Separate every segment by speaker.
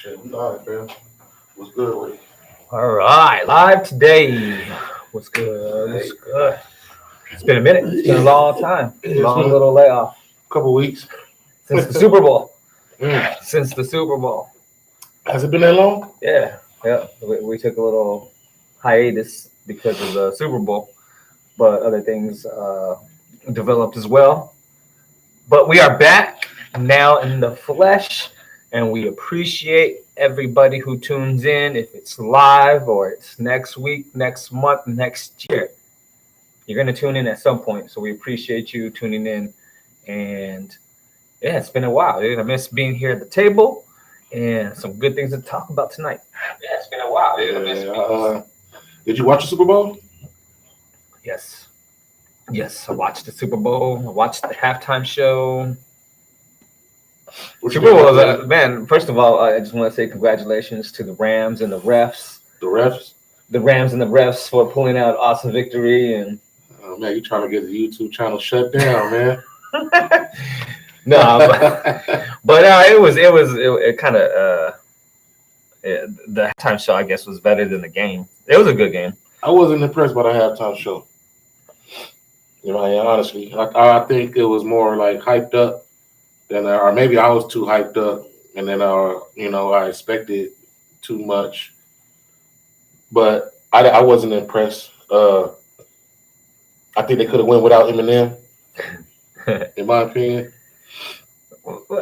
Speaker 1: Shit, we live, man. What's good with you?
Speaker 2: All right, live today. What's good? What's good? It's been a minute. It's been a long time. Long little layoff.
Speaker 1: Couple weeks.
Speaker 2: Since the Super Bowl.
Speaker 1: Mm.
Speaker 2: Since the Super Bowl.
Speaker 1: Has it been that long?
Speaker 2: Yeah. We took a little hiatus because of the Super Bowl, but other things developed as well. But we are back now in the flesh, and we appreciate everybody who tunes in. If it's live or it's next week, next month, next year, you're going to tune in at some point. So we appreciate you tuning in. And yeah, it's been a while. I miss being here at the table and some good things to talk about tonight. Yeah, it's been a while.
Speaker 1: Did you watch the Super Bowl?
Speaker 2: Yes, I watched the Super Bowl. I watched the halftime show. Super Bowl was man. First of all, I just want to say congratulations to the Rams and the refs.
Speaker 1: The refs?
Speaker 2: The Rams and the refs for pulling out awesome victory. And
Speaker 1: oh man, you trying to get the YouTube channel shut down, man?
Speaker 2: No, but it kind of the halftime show I guess was better than the game. It was a good game.
Speaker 1: I wasn't impressed by the halftime show. You know, honestly, I think it was more like hyped up than, or maybe I was too hyped up, and then I expected too much. But I wasn't impressed. I think they could have went without Eminem, in my opinion.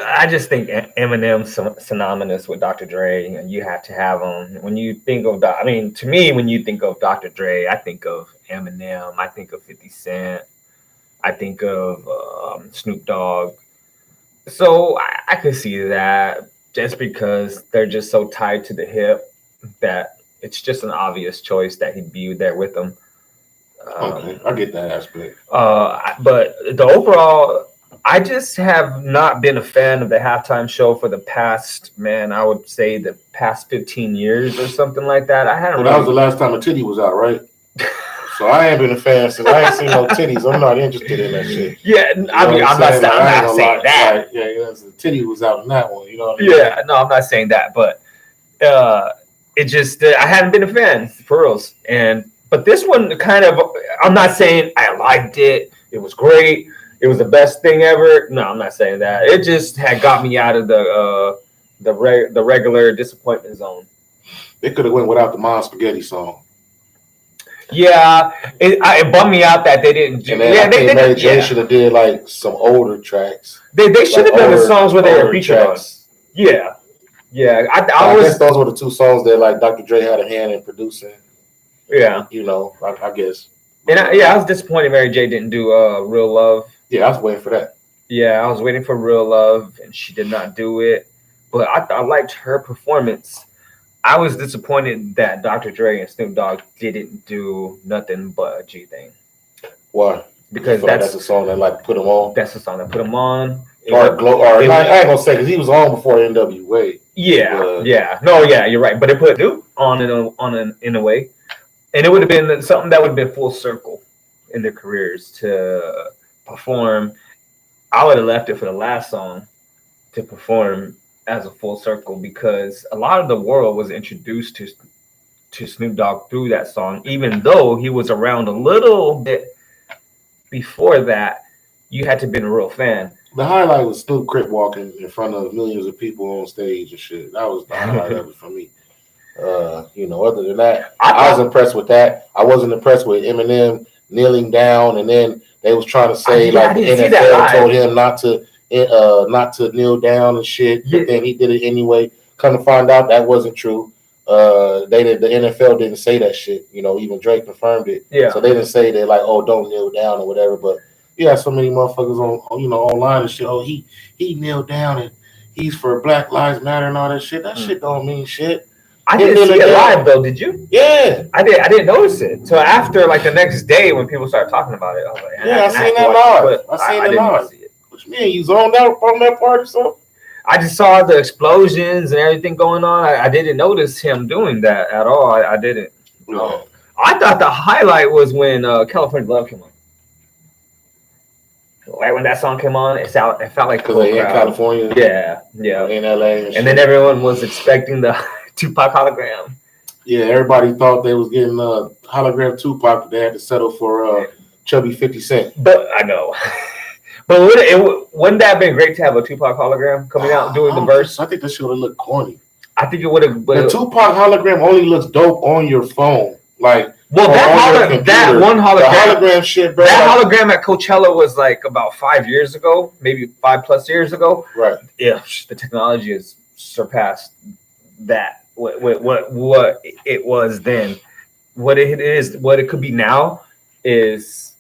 Speaker 2: I just think Eminem's synonymous with Dr. Dre, and you have to have him. When you think of, to me, when you think of Dr. Dre, I think of Eminem, I think of 50 Cent, I think of Snoop Dogg. So I could see that just because they're just so tied to the hip that it's just an obvious choice that he'd be there with them.
Speaker 1: Okay, I get that aspect.
Speaker 2: But the overall, I just have not been a fan of the halftime show for the past, I would say the past 15 years or something like that.
Speaker 1: That was the last time a titty was out, right? So I ain't been a fan since I ain't seen no titties. I'm not interested in that shit.
Speaker 2: Yeah, I'm not saying that.
Speaker 1: Like, the titty was out in that one. You know what I mean?
Speaker 2: Yeah, no, I'm not saying that, but it just I hadn't been a fan for reals. But this one kind of, I'm not saying I liked it. It was great. It was the best thing ever. No, I'm not saying that. It just had got me out of the regular disappointment zone.
Speaker 1: They could have went without the Mom Spaghetti song.
Speaker 2: Yeah, it bummed me out that they didn't do.
Speaker 1: They should have did like some older tracks.
Speaker 2: They should have done the songs where they were featured on. Yeah.
Speaker 1: I guess those were the two songs that like Dr. Dre had a hand in producing.
Speaker 2: Yeah,
Speaker 1: I guess.
Speaker 2: And I was disappointed Mary J didn't do Real Love.
Speaker 1: Yeah, I was waiting for that.
Speaker 2: Yeah, I was waiting for Real Love, and she did not do it. But I liked her performance. I was disappointed that Dr. Dre and Snoop Dogg didn't do Nothing But a G Thing.
Speaker 1: Why?
Speaker 2: Because
Speaker 1: that's the song that like put him on.
Speaker 2: That's the song that put him on.
Speaker 1: I ain't gonna say because he was on before NWA.
Speaker 2: Yeah. No, yeah, you're right. But it put Snoop on in a way, and it would have been something that would have been full circle in their careers to perform. I would have left it for the last song to perform as a full circle because a lot of the world was introduced to Snoop Dogg through that song, even though he was around a little bit before that. You had to be a real fan.
Speaker 1: The highlight was Snoop Crip walking in front of millions of people on stage and shit. That was the highlight of it for me. Other than that, I was impressed with that. I wasn't impressed with Eminem kneeling down, and then they was trying to say the NFL told him not to kneel down and shit, but then he did it anyway. Come to find out that wasn't true. The NFL didn't say that shit. Even Drake confirmed it.
Speaker 2: Yeah.
Speaker 1: So they didn't say that like, oh, don't kneel down or whatever. But yeah, so many motherfuckers on online and shit. Oh, he kneeled down and he's for Black Lives Matter and all that shit. That shit don't mean shit.
Speaker 2: I didn't see it live though. Did you?
Speaker 1: Yeah,
Speaker 2: I didn't notice it. So after like the next day when people started talking about it, I was like,
Speaker 1: I seen that live. I didn't live. See it. What you mean? You zoned out on that part or something?
Speaker 2: I just saw the explosions and everything going on. I didn't notice him doing that at all. I didn't.
Speaker 1: No.
Speaker 2: I thought the highlight was when California Love came on. Like when that song came on, it felt like
Speaker 1: because they in California.
Speaker 2: Yeah.
Speaker 1: In LA.
Speaker 2: And then everyone was expecting the Tupac hologram.
Speaker 1: Yeah, everybody thought they was getting hologram Tupac, but they had to settle for chubby 50 Cent.
Speaker 2: But I know. But wouldn't that have been great to have a Tupac hologram coming out doing the verse?
Speaker 1: I think that shit would look corny.
Speaker 2: I think it would have.
Speaker 1: The Tupac hologram only looks dope on your phone. Like,
Speaker 2: well, that one hologram,
Speaker 1: the hologram shit, bro.
Speaker 2: That hologram at Coachella was like about 5 years ago, maybe 5+ years ago.
Speaker 1: Right.
Speaker 2: Yeah, the technology has surpassed that. What it was then, what it is, what it could be now is,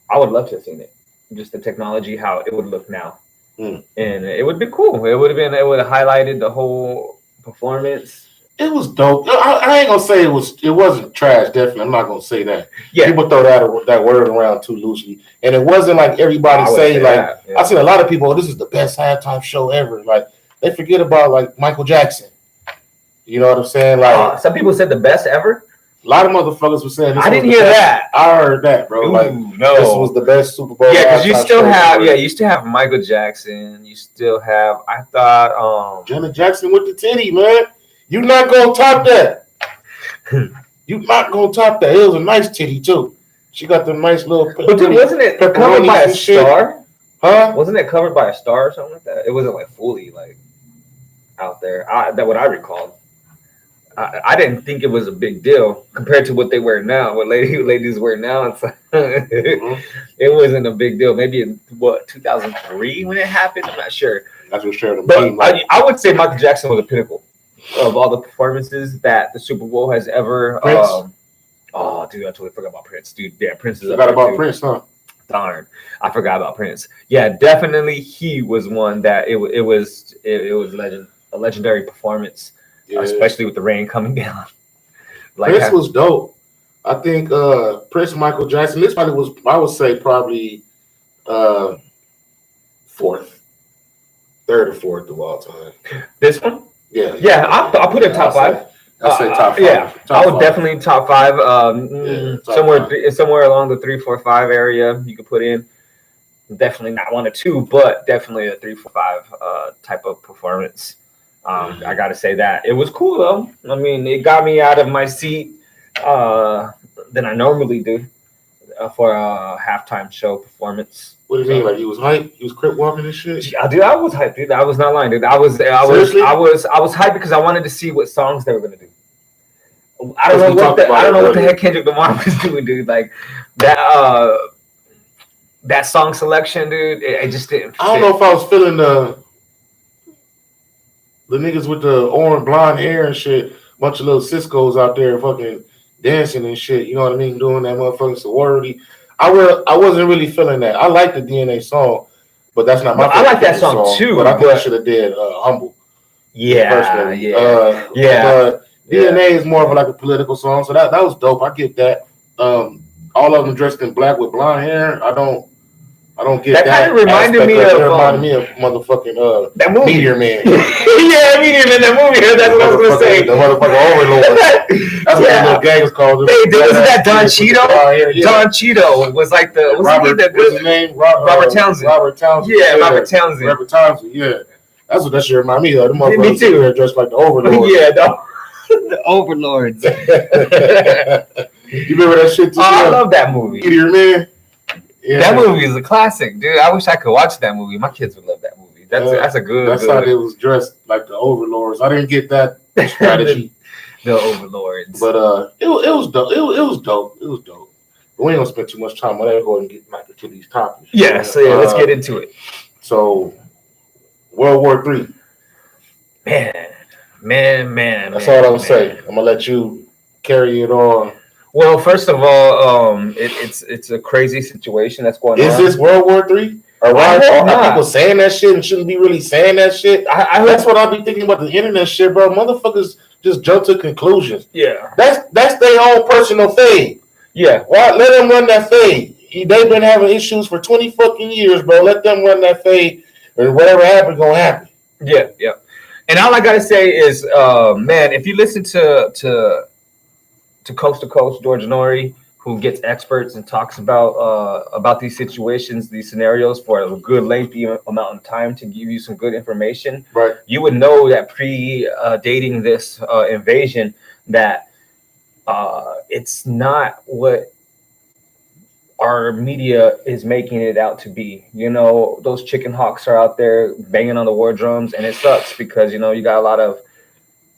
Speaker 2: I would love to have seen it. Just the technology, how it would look now, and it would be cool. It would have highlighted the whole performance.
Speaker 1: It was dope. I ain't gonna say it wasn't trash. Definitely, I'm not gonna say that.
Speaker 2: Yeah,
Speaker 1: people throw that word around too loosely, and it wasn't like everybody say like. I seen a lot of people. This is the best halftime show ever. Like they forget about like Michael Jackson. You know what I'm saying? Like
Speaker 2: some people said the best ever.
Speaker 1: A lot of motherfuckers were saying this.
Speaker 2: I didn't hear that.
Speaker 1: I heard that, bro.
Speaker 2: Ooh,
Speaker 1: like
Speaker 2: no,
Speaker 1: this was the best Super Bowl.
Speaker 2: Yeah, because you still have Michael Jackson. You still have. I thought
Speaker 1: Janet Jackson with the titty, man. You not gonna top that. You not gonna top that. It was a nice titty too. She got the nice little.
Speaker 2: But dude, wasn't it covered by a star?
Speaker 1: Huh?
Speaker 2: Wasn't it covered by a star or something like that? It wasn't like fully like out there. That what I recalled. I didn't think it was a big deal compared to what they wear now. What ladies wear now, it's like, it wasn't a big deal. Maybe in 2003 when it happened. I'm not sure.
Speaker 1: That's what sure.
Speaker 2: But I would say Michael Jackson was the pinnacle of all the performances that the Super Bowl has ever. Oh, dude, I totally forgot about Prince, dude. Yeah, Prince is.
Speaker 1: Forgot about Prince, huh?
Speaker 2: Darn, I forgot about Prince. Yeah, definitely, he was one that it was a legendary performance. Yeah. Especially with the rain coming down.
Speaker 1: Like Prince was dope. I think Prince, Michael Jackson. This probably was, I would say, probably third or fourth of all time.
Speaker 2: This one?
Speaker 1: Yeah.
Speaker 2: Yeah, I'll put it top five.
Speaker 1: I'll say top five.
Speaker 2: Yeah,
Speaker 1: top
Speaker 2: I would definitely top five. Somewhere along the 3, 4, 5 area you could put in. Definitely not 1 or 2, but definitely a 3, 4, 5 type of performance. I got to say that it was cool though. I mean, it got me out of my seat than I normally do for a halftime show performance.
Speaker 1: What do you mean? Like he was hyped? He was crip walking and shit?
Speaker 2: Dude, I was hyped, dude. I was not lying, dude. I was hyped because I wanted to see what songs they were gonna do. I don't know what the heck Kendrick Lamar was doing, dude. Like that song selection, dude. It just didn't.
Speaker 1: I don't know if I was feeling the niggas with the orange blonde hair and shit, bunch of little Cisco's out there fucking dancing and shit. You know what I mean? Doing that motherfucking sorority. I wasn't really feeling that. I like the DNA song, but that's not my favorite.
Speaker 2: I like that song too.
Speaker 1: But I think I should have did Humble.
Speaker 2: Yeah,
Speaker 1: But DNA is more of like a political song, so that was dope. I get that. All of them dressed in black with blonde hair. I don't get that.
Speaker 2: That kind of reminded me
Speaker 1: of motherfucking
Speaker 2: that movie.
Speaker 1: Meteor Man.
Speaker 2: Yeah, Meteor Man, that movie. That's what I was gonna say.
Speaker 1: The motherfucking Overlord. That's what the little gang is called.
Speaker 2: Wasn't that Don Cheeto? Yeah. Don Cheeto was like the what's his name? Robert Townsend.
Speaker 1: Robert Townsend.
Speaker 2: Yeah, Robert Townsend.
Speaker 1: Robert Townsend. Yeah, that's what that shit remind me of. The motherfuckers
Speaker 2: me too.
Speaker 1: There dressed like the Overlord.
Speaker 2: Yeah, the Overlords.
Speaker 1: You remember that shit too?
Speaker 2: I love that movie.
Speaker 1: Meteor Man.
Speaker 2: Yeah. That movie is a classic, dude. I wish I could watch that movie. My kids would love that movie. That's a good.
Speaker 1: That's how they was dressed, like the Overlords. I didn't get that strategy.
Speaker 2: the Overlords.
Speaker 1: But it was dope. It was dope. It was dope. But we ain't gonna spend too much time on that. Go and get back to these topics.
Speaker 2: Yeah. So let's get into it.
Speaker 1: So, World War III.
Speaker 2: Man.
Speaker 1: That's all I'm gonna say. I'm gonna let you carry it on.
Speaker 2: Well, first of all, it's a crazy situation that's going on.
Speaker 1: Is this World War III? Or why are people saying that shit and shouldn't be really saying that shit? That's what I be thinking about the internet shit, bro. Motherfuckers just jump to conclusions.
Speaker 2: Yeah.
Speaker 1: That's their own personal fade.
Speaker 2: Yeah.
Speaker 1: Why let them run that fade? They've been having issues for 20 fucking years, bro. Let them run that fade, and whatever happens, gonna happen.
Speaker 2: Yeah. And all I gotta say is, man, if you listen to Coast to Coast, George Norrie, who gets experts and talks about these situations, these scenarios for a good lengthy amount of time to give you some good information,
Speaker 1: Right.
Speaker 2: you would know that dating this invasion that it's not what our media is making it out to be. You know, those chicken hawks are out there banging on the war drums, and it sucks because you know you got a lot of,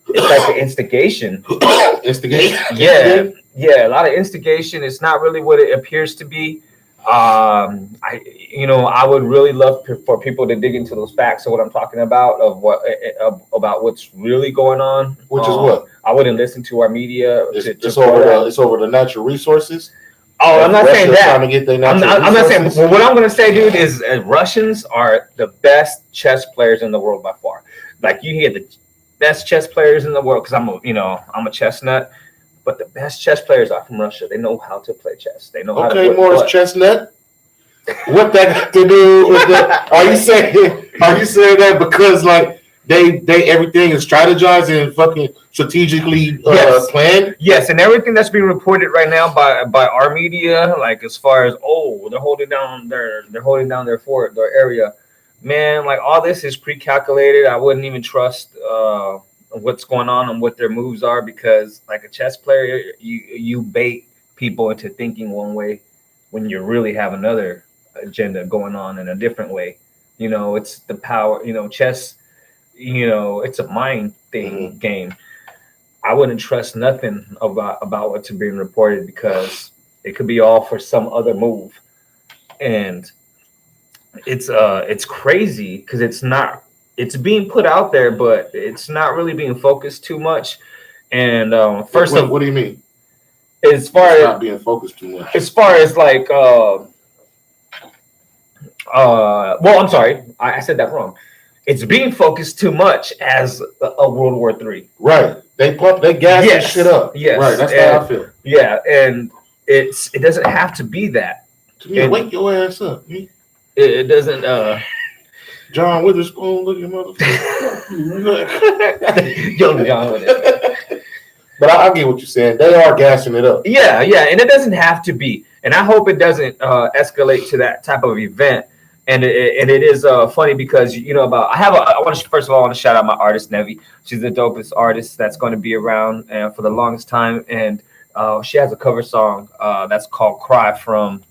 Speaker 2: it's like the instigation.
Speaker 1: Instigation.
Speaker 2: Yeah, a lot of instigation. It's not really what it appears to be. I would really love for people to dig into those facts of what I'm talking about, about what's really going on.
Speaker 1: Which is what?
Speaker 2: I wouldn't listen to our media.
Speaker 1: It's over the natural resources.
Speaker 2: Oh, I'm not saying that.
Speaker 1: Trying to get their
Speaker 2: I'm not saying. Well, what I'm going to say, dude, is Russians are the best chess players in the world by far. Like you get the best chess players in the world because I'm a chess nut. But the best chess players are from Russia. They know how to play chess. They know how to play.
Speaker 1: Okay, Morris Chestnut. What that got to do with the? Are you saying that because like they everything is strategized and fucking strategically planned?
Speaker 2: Yes, and everything that's being reported right now by our media, like as far as they're holding down their fort, their area, man. Like all this is pre-calculated. I wouldn't even trust what's going on and what their moves are because, like a chess player, you bait people into thinking one way when you really have another agenda going on in a different way. You know, it's the power. You know, chess. You know, it's a mind thing game. I wouldn't trust nothing about what's being reported because it could be all for some other move, and it's crazy because it's not. It's being put out there, but it's not really being focused too much. And
Speaker 1: what do you mean?
Speaker 2: As far as
Speaker 1: not being focused too much.
Speaker 2: As far as like, well, I'm sorry, I said that wrong. It's being focused too much as a World War III.
Speaker 1: Right. They gas this shit up.
Speaker 2: Yes.
Speaker 1: Right. That's how I feel.
Speaker 2: Yeah, and it doesn't have to be that.
Speaker 1: Wake your ass up.
Speaker 2: It doesn't.
Speaker 1: John Witherspoon, look at motherfucker.
Speaker 2: Young John Witherspoon.
Speaker 1: But I get what you're saying. They are gassing it up.
Speaker 2: Yeah, and it doesn't have to be. And I hope it doesn't escalate to that type of event. And it is funny because I want to shout out my artist Nevi. She's the dopest artist that's going to be around for the longest time. And she has a cover song that's called "Cry" from.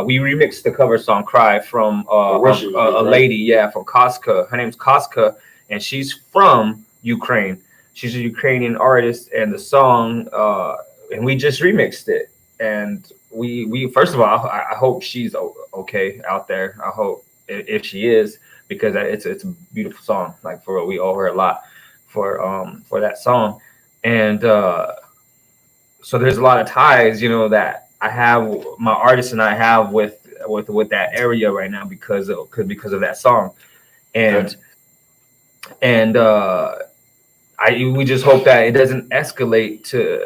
Speaker 2: We remixed the cover song "Cry" from a lady, from Koska. Her name's Koska, and she's from Ukraine. She's a Ukrainian artist, and the song, and we just remixed it. And we first of all, I hope she's okay out there. I hope if she is, because it's a beautiful song. Like for real, we owe her a lot for that song. And so there's a lot of ties, that I have, my artist and I have with that area right now because of that song, and we just hope that it doesn't escalate to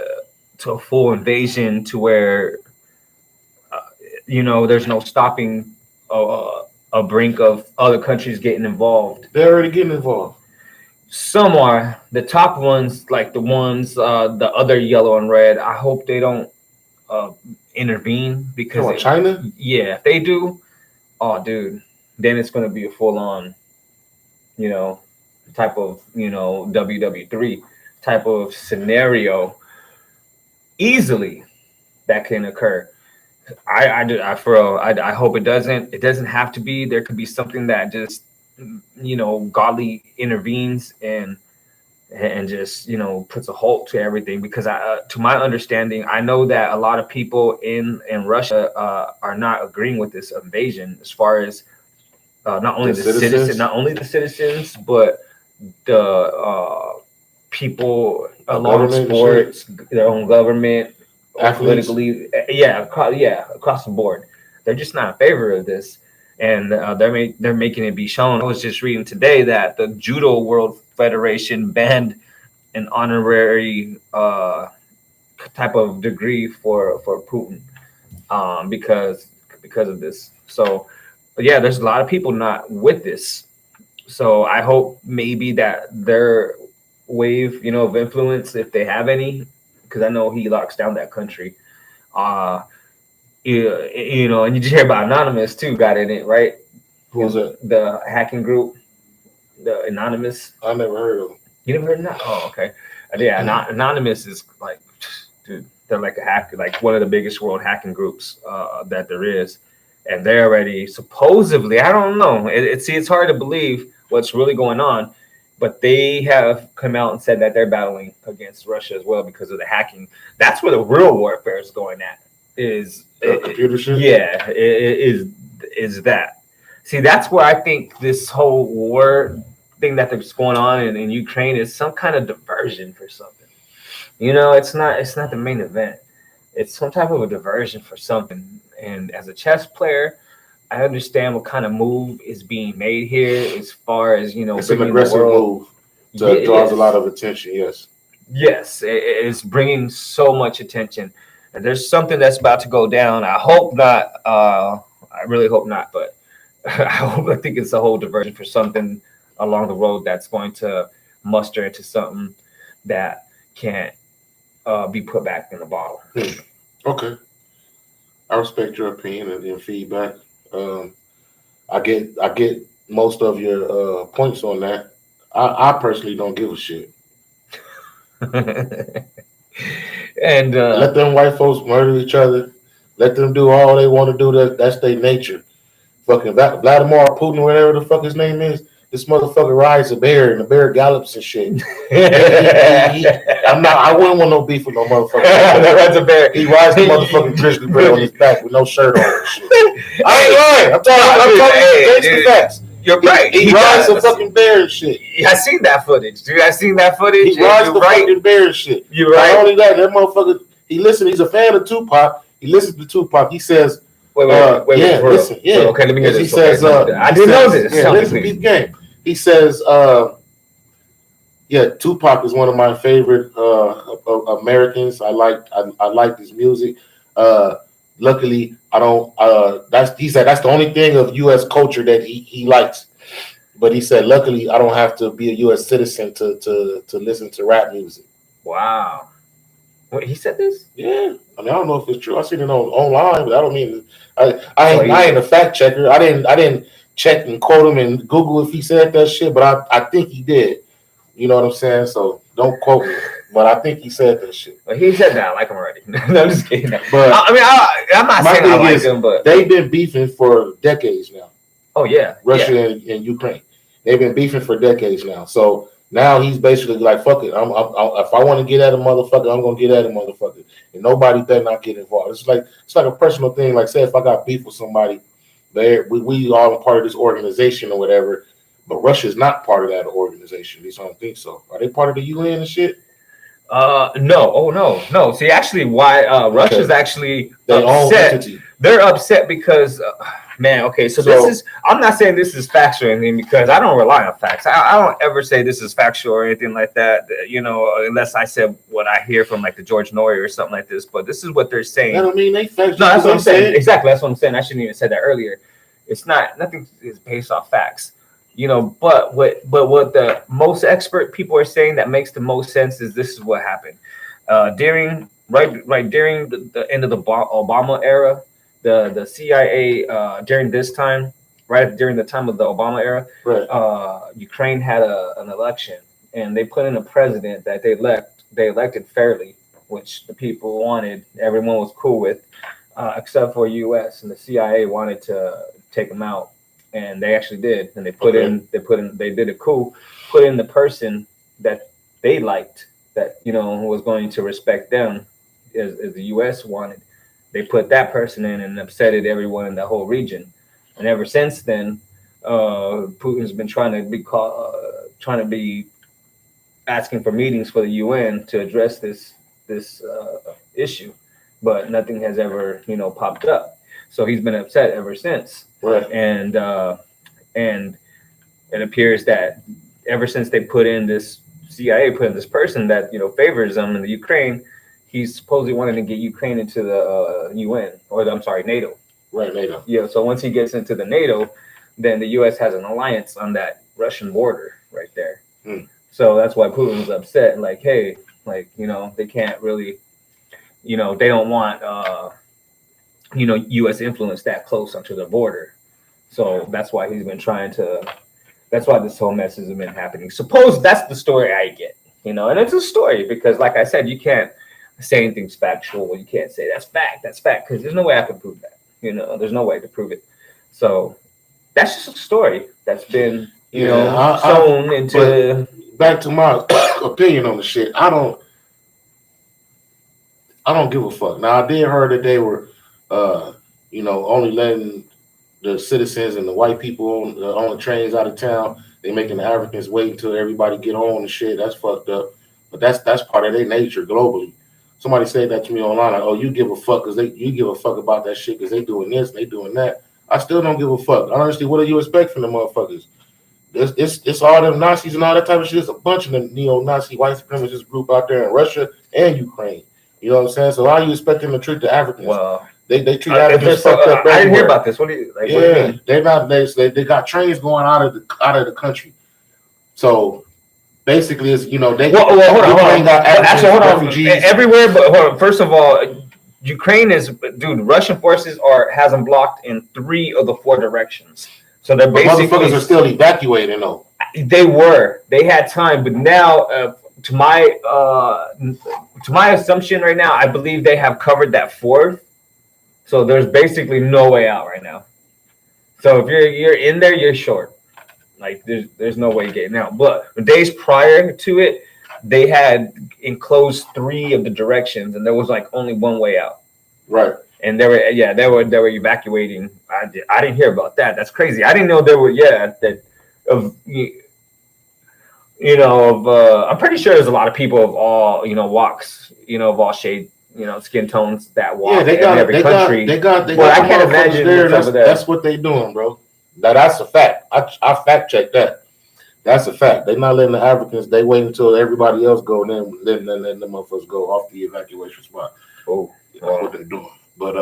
Speaker 2: a full invasion to where there's no stopping a brink of other countries getting involved.
Speaker 1: They're already getting involved.
Speaker 2: Some are the top ones, like the ones the other yellow and red. I hope they don't intervene because
Speaker 1: China.
Speaker 2: Yeah, if they do, oh dude, then it's going to be a full-on type of WW3 type of scenario easily that can occur. I hope it doesn't have to be. There could be something that just godly intervenes and just puts a halt to everything, because to my understanding, I know that a lot of people in Russia are not agreeing with this invasion, as far as not only the citizens, but the people along sports, their own government, politically, across the board. They're just not in favor of this, and they're making it be shown. I was just reading today that the Judo World Federation banned an honorary type of degree for Putin because of this. So yeah, there's a lot of people not with this. So I hope maybe that their wave, of influence, if they have any, because I know he locks down that country, You know, and you just hear about Anonymous too. Got in it, right?
Speaker 1: Who was it?
Speaker 2: The hacking group, the Anonymous.
Speaker 1: I never heard of them.
Speaker 2: You never heard of that? Oh, okay. Yeah, Anonymous is like, dude, they're like a hack, like one of the biggest world hacking groups that there is, and they're already supposedly, I don't know. It's hard to believe what's really going on, but they have come out and said that they're battling against Russia as well because of the hacking. That's where the real warfare is going at. Is
Speaker 1: computer shit?
Speaker 2: Yeah, is that. See, that's where I think this whole war thing that's going on in Ukraine is some kind of diversion for something. You know, it's not the main event. It's some type of a diversion for something. And as a chess player, I understand what kind of move is being made here as far as, you know,
Speaker 1: it's an aggressive move that draws a lot of attention.
Speaker 2: Yes, it's bringing so much attention. And there's something that's about to go down. I hope not. I really hope not. But I think it's a whole diversion for something along the road that's going to muster into something that can't be put back in the bottle.
Speaker 1: Okay. I respect your opinion and your feedback. I get most of your points on that. I personally don't give a shit.
Speaker 2: And
Speaker 1: let them white folks murder each other. Let them do all they want to do. That's their nature. Fucking Vladimir Putin, whatever the fuck his name is, this motherfucker rides a bear and the bear gallops and shit. I wouldn't want no beef with no motherfucker.
Speaker 2: That rides a bear.
Speaker 1: He rides the motherfucking grizzly bear on his back with no shirt on and shit. I ain't lying. I'm talking the facts.
Speaker 2: You're right.
Speaker 1: He rides the fucking bear and shit.
Speaker 2: I seen that footage, dude. I seen that footage.
Speaker 1: He rides the fucking bear and shit.
Speaker 2: You're right.
Speaker 1: Not only that motherfucker, he's a fan of Tupac. He listens to Tupac. He says,
Speaker 2: wait, listen.
Speaker 1: Yeah.
Speaker 2: Okay, let me hear this.
Speaker 1: He says,
Speaker 2: I didn't know this.
Speaker 1: Yeah, listen to the game. He says, Tupac is one of my favorite Americans. I like his music. Luckily, I don't. He said that's the only thing of U.S. culture that he likes. But he said, luckily, I don't have to be a U.S. citizen to listen to rap music.
Speaker 2: Wow. Wait, he said this?
Speaker 1: Yeah. I mean, I don't know if it's true. I seen it online, but I don't mean I ain't a fact checker. I didn't check and quote him and Google if he said that shit, but I think he did. You know what I'm saying? So don't quote me, but I think he said that shit.
Speaker 2: Well, he said that. I like him already. No, I'm just kidding.
Speaker 1: But
Speaker 2: I'm not saying I like him, but
Speaker 1: they've been beefing for decades now.
Speaker 2: Oh yeah,
Speaker 1: Russia and Ukraine. They've been beefing for decades now. So now he's basically like, fuck it. If I want to get at a motherfucker, I'm gonna get at a motherfucker, and nobody better not get involved. It's like a personal thing. Like, say if I got beef with somebody, we all are part of this organization or whatever. But Russia's not part of that organization. At least I don't think so. Are they part of the UN and shit?
Speaker 2: No. Oh no. See, actually, why Russia's actually upset? They're upset because, man. Okay, so this is. I'm not saying this is factual or anything because I don't rely on facts. I don't ever say this is factual or anything like that. You know, unless I said what I hear from like the George Noyer or something like this. But this is what they're saying.
Speaker 1: I don't mean they factual.
Speaker 2: No, that's what I'm saying. Exactly, that's what I'm saying. I shouldn't even said that earlier. It's not. Nothing is based off facts. You know, but what the most expert people are saying that makes the most sense is this is what happened during the end of the Obama era, the CIA during this time, right during the time of the Obama era,
Speaker 1: right.
Speaker 2: Ukraine had an election and they put in a president that they elected fairly, which the people wanted, everyone was cool with, except for U.S. and the CIA wanted to take him out. And they actually did, and they did a coup, put in the person that they liked, that was going to respect them, as the U.S. wanted. They put that person in and upsetted everyone in the whole region. And ever since then, Putin's been trying to be asking for meetings for the UN to address this issue, but nothing has ever popped up. So he's been upset ever since.
Speaker 1: Right.
Speaker 2: And it appears that ever since they put in this CIA, put in this person that favors them in the Ukraine, he's supposedly wanting to get Ukraine into the UN, or I'm sorry, NATO.
Speaker 1: Right, NATO.
Speaker 2: Yeah. So once he gets into the NATO, then the U.S. has an alliance on that Russian border right there. So that's why Putin was upset. Like, hey, they can't really, they don't want U.S. influence that close onto the border. So that's why he's been trying to. That's why this whole mess has been happening. Suppose that's the story I get, and it's a story because, like I said, you can't say anything's factual. You can't say that's fact, because there's no way I can prove that. There's no way to prove it. So that's just a story that's been, sewn into.
Speaker 1: Back to my opinion on the shit. I don't give a fuck. Now I did heard that they were, only letting the citizens and the white people on the trains out of town. They making the Africans wait until everybody get on and shit. That's fucked up. But that's part of their nature globally. Somebody said that to me online. Like, oh, you give a fuck you give a fuck about that shit because they doing this and they doing that. I still don't give a fuck. Honestly, what do you expect from the motherfuckers? It's all them Nazis and all that type of shit. It's a bunch of them neo-Nazi white supremacist group out there in Russia and Ukraine. You know what I'm saying? So how are you expecting to treat the Africans?
Speaker 2: Well,
Speaker 1: they treat Africans fucked up.
Speaker 2: I didn't hear about this. What do you mean?
Speaker 1: They're not. They got trains going out of the country. So basically, it's they.
Speaker 2: Hold on. Actually, hold on.
Speaker 1: Refugees.
Speaker 2: Everywhere, but hold on. First of all, Ukraine Russian forces has them blocked in 3 of the 4 directions. So they're basically
Speaker 1: motherfuckers are still evacuating though.
Speaker 2: They had time, but now to my assumption right now, I believe they have covered that 4th. So there's basically no way out right now. So if you're in there, you're short. Like there's no way getting out. But the days prior to it, they had enclosed 3 of the directions, and there was like only one way out.
Speaker 1: Right.
Speaker 2: And they were evacuating. I didn't hear about that. That's crazy. I didn't know there were I'm pretty sure there's a lot of people of all walks, of all shades, skin tones that walk.
Speaker 1: Yeah, they got every country. They got. Well, I can't imagine there. That's what they doing, bro. Now that's a fact. I fact checked that. That's a fact. They're not letting the Africans. They wait until everybody else go, and then letting the motherfuckers go off the evacuation spot.
Speaker 2: Oh,
Speaker 1: that's what they're doing. But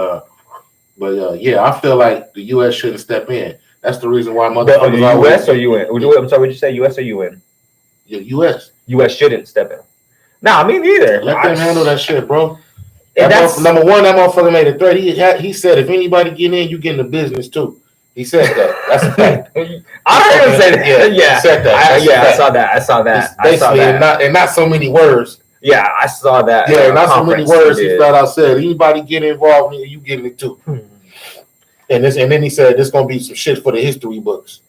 Speaker 1: yeah, I feel like the U.S. shouldn't step in. That's the reason why motherfuckers.
Speaker 2: The U.S. or UN? I'm sorry, would you say U.S. or UN?
Speaker 1: Yeah, U.S.
Speaker 2: U.S. shouldn't step in. Nah, me neither.
Speaker 1: Let them handle that shit, bro.
Speaker 2: Number
Speaker 1: one, that motherfucker made a threat. He said, if anybody get in, you get in the business too. He said that. That's a fact.
Speaker 2: I heard him say that. Yeah.
Speaker 1: He said that.
Speaker 2: I saw that.
Speaker 1: Basically, and not so many words.
Speaker 2: Yeah, I saw that.
Speaker 1: Yeah, not so many words. He flat out said, anybody get involved, you get in it too. And then he said, there's gonna be some shit for the history books.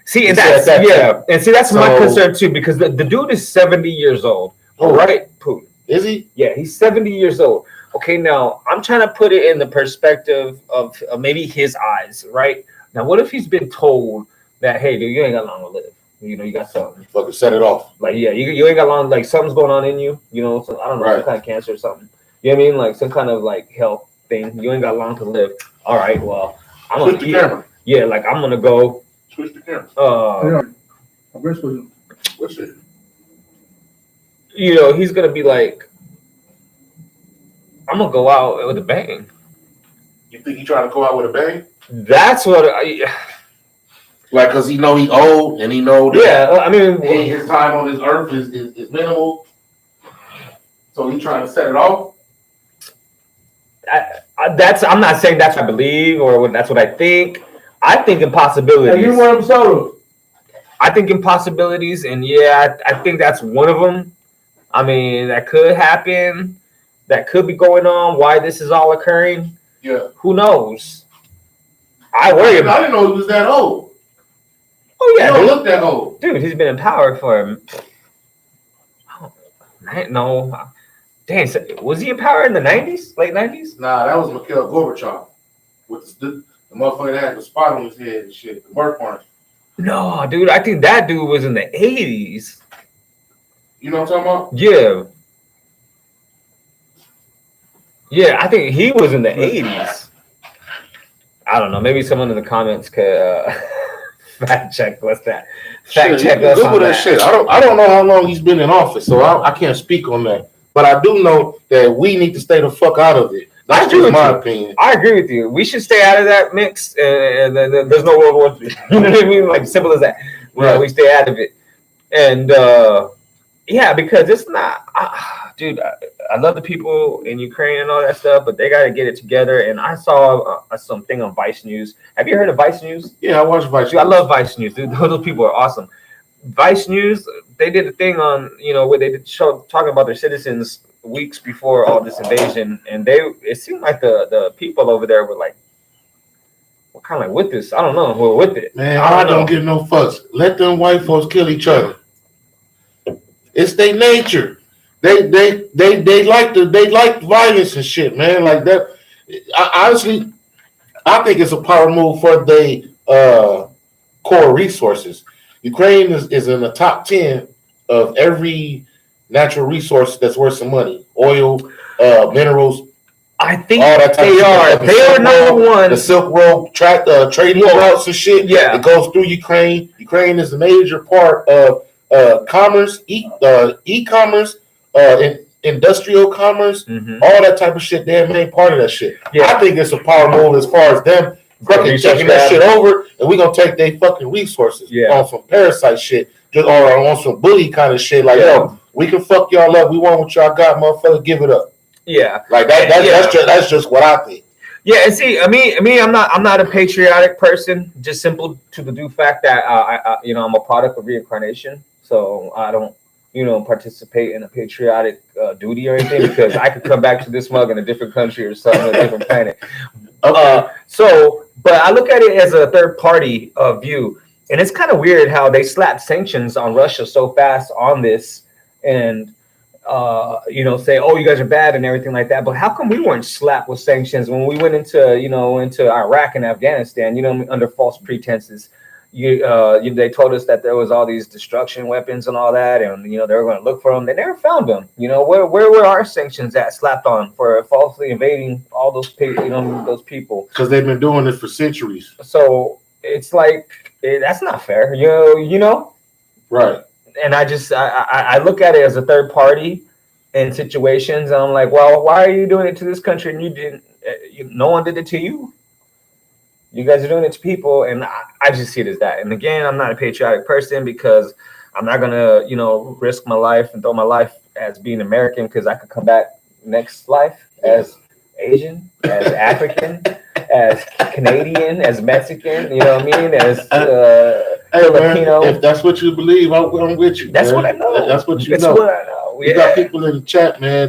Speaker 2: See, and that's my concern too, because the dude is 70 years old. All right, Putin.
Speaker 1: Is he?
Speaker 2: Yeah, he's 70 years old. Okay, now I'm trying to put it in the perspective of maybe his eyes, right? Now, what if he's been told that, hey, dude, you ain't got long to live. You got something.
Speaker 1: Fucking set it off.
Speaker 2: Like, yeah, you ain't got long. Like, something's going on in you. So, I don't know, some kind of cancer or something. You know what I mean? Like some kind of like health thing. You ain't got long to live. All right, well, I'm
Speaker 1: switch the camera.
Speaker 2: Yeah, like I'm gonna go.
Speaker 1: Switch the camera.
Speaker 3: What's it?
Speaker 2: He's gonna be like, I'm gonna go out with a bang.
Speaker 1: You think he trying to go out with a bang?
Speaker 2: That's what
Speaker 1: like, cause he know he old and he know that.
Speaker 2: Yeah, I mean,
Speaker 1: his time on this earth is minimal. So he trying to set it off.
Speaker 2: I'm not saying that's what I believe or that's what I think. I think in possibilities.
Speaker 3: Hey, you want some soda?
Speaker 2: I think in possibilities, and yeah, I think that's one of them. I mean, that could happen. That could be going on. Why this is all occurring?
Speaker 1: Yeah.
Speaker 2: Who knows? I worry about.
Speaker 1: I didn't know he was that old.
Speaker 2: Oh yeah,
Speaker 1: he don't look that old.
Speaker 2: Dude, he's been in power for. No. Dang, was he in power in the 90s? Late 90s?
Speaker 1: Nah, that was Mikhail Gorbachev. With the motherfucker that had the spot on his head and shit. The Merc Orange.
Speaker 2: No, dude, I think that dude was in the 80s.
Speaker 1: You know what I'm talking about?
Speaker 2: Yeah. Yeah, I think he was in the 80s. I don't know. Maybe someone in the comments could fact check what's that. Fact check us on that.
Speaker 1: Shit. I don't know how long he's been in office, so I can't speak on that. But I do know that we need to stay the fuck out of it. That's just my opinion.
Speaker 2: I agree with you. We should stay out of that mix, and there's no World War III. You know what I mean? Like, simple as that. Right. We stay out of it. And, yeah, because it's not... dude, I love the people in Ukraine and all that stuff, but they got to get it together. And I saw something on Vice News. Have you heard of Vice News?
Speaker 1: Yeah, I watch Vice
Speaker 2: Dude, I
Speaker 1: News.
Speaker 2: love Vice News. Dude, those people are awesome. Vice News, they did a thing on, where they did show talking about their citizens weeks before all this invasion, and it seemed like the people over there were like, what kind of like with this? I don't know. We're with it.
Speaker 1: Man, I don't give no fucks. Let them white folks kill each other. It's their nature. They like violence and shit, man. Like that. Honestly, I think it's a power move for the core resources. Ukraine is in the top 10 of every natural resource that's worth some money. Oil, minerals.
Speaker 2: I think
Speaker 1: all that type
Speaker 2: they
Speaker 1: of
Speaker 2: are.
Speaker 1: shit.
Speaker 2: They are number one.
Speaker 1: The Silk Road trading routes and shit.
Speaker 2: Yeah.
Speaker 1: It goes through Ukraine. Ukraine is a major part of commerce, e-commerce, industrial commerce, all that type of shit. They're a main part of that shit. Yeah. I think it's a power move as far as them fucking taking that shit over, and we're gonna take their fucking resources on some parasite shit, or on some bully kind of shit. Like, yo, we can fuck y'all up. We want what y'all got, motherfucker. Give it up.
Speaker 2: Yeah,
Speaker 1: like that. That's just what I think.
Speaker 2: Yeah, and see, I mean, I'm not a patriotic person. Just simple to the due fact that I'm a product of reincarnation, so I don't participate in a patriotic duty or anything because I could come back to this mug in a different country or something, a different planet. Okay. But I look at it as a third party view, and it's kind of weird how they slapped sanctions on Russia so fast on this, and say, oh, you guys are bad and everything like that. But how come we weren't slapped with sanctions when we went into Iraq and Afghanistan, under false pretenses? They told us that there was all these destruction weapons and all that, and they were going to look for them. They never found them. Where were our sanctions slapped on for falsely invading all those those people?
Speaker 1: Because they've been doing it for centuries.
Speaker 2: So it's like that's not fair.
Speaker 1: Right.
Speaker 2: And I look at it as a third party in situations, and I'm like, well, why are you doing it to this country and you didn't? No one did it to you. You guys are doing it to people, and I just see it as that. And again, I'm not a patriotic person because I'm not gonna, risk my life and throw my life as being American because I could come back next life as Asian, as African, as Canadian, as Mexican. You know what I mean? As Filipino.
Speaker 1: Man, if that's what you believe, I'm with you.
Speaker 2: That's
Speaker 1: man.
Speaker 2: what I know.
Speaker 1: That's what you
Speaker 2: that's
Speaker 1: know.
Speaker 2: What I know.
Speaker 1: We got people in the chat, man.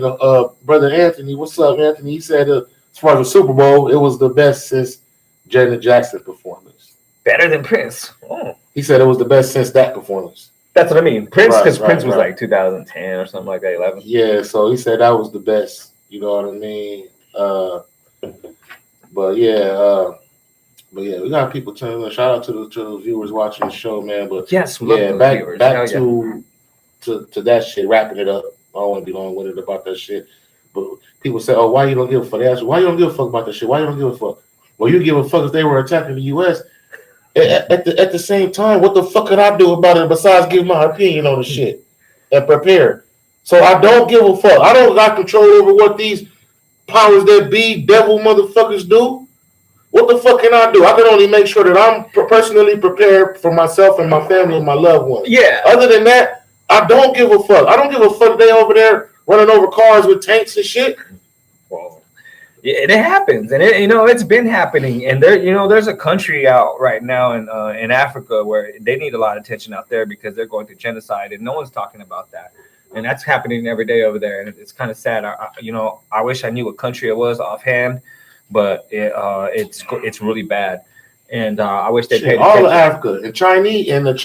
Speaker 1: Brother Anthony, what's up, Anthony? He said, as far as the Super Bowl, it was the best since Janet Jackson performance.
Speaker 2: Better than Prince. Oh.
Speaker 1: He said it was the best since that performance.
Speaker 2: That's what I mean. Prince, because Prince was like 2010 or something like that, 11.
Speaker 1: Yeah, so he said that was the best. You know what I mean? But yeah, we got people turning in. Shout out to the viewers watching the show, man. But
Speaker 2: yes,
Speaker 1: back to that shit, wrapping it up. I don't want to be long-winded about that shit. But people say, "Oh, why you don't give a fuck?" They ask, "Why you don't give a fuck about that shit? Why you don't give a fuck?" Well, you give a fuck if they were attacking the U.S. At the same time, what the fuck could I do about it besides give my opinion on the shit and prepare? So I don't give a fuck. I don't got control over what these powers that be devil motherfuckers do. What the fuck can I do? I can only make sure that I'm personally prepared for myself and my family and my loved ones.
Speaker 2: Yeah.
Speaker 1: Other than that, I don't give a fuck. I don't give a fuck if they over there running over cars with tanks and shit.
Speaker 2: Well, it happens, and it's been happening. And there's a country out right now in Africa where they need a lot of attention out there because they're going through genocide, and no one's talking about that. And that's happening every day over there, and it's kind of sad. I wish I knew what country it was offhand, but it's really bad, and I wish they paid
Speaker 1: all of Africa and Chinese and the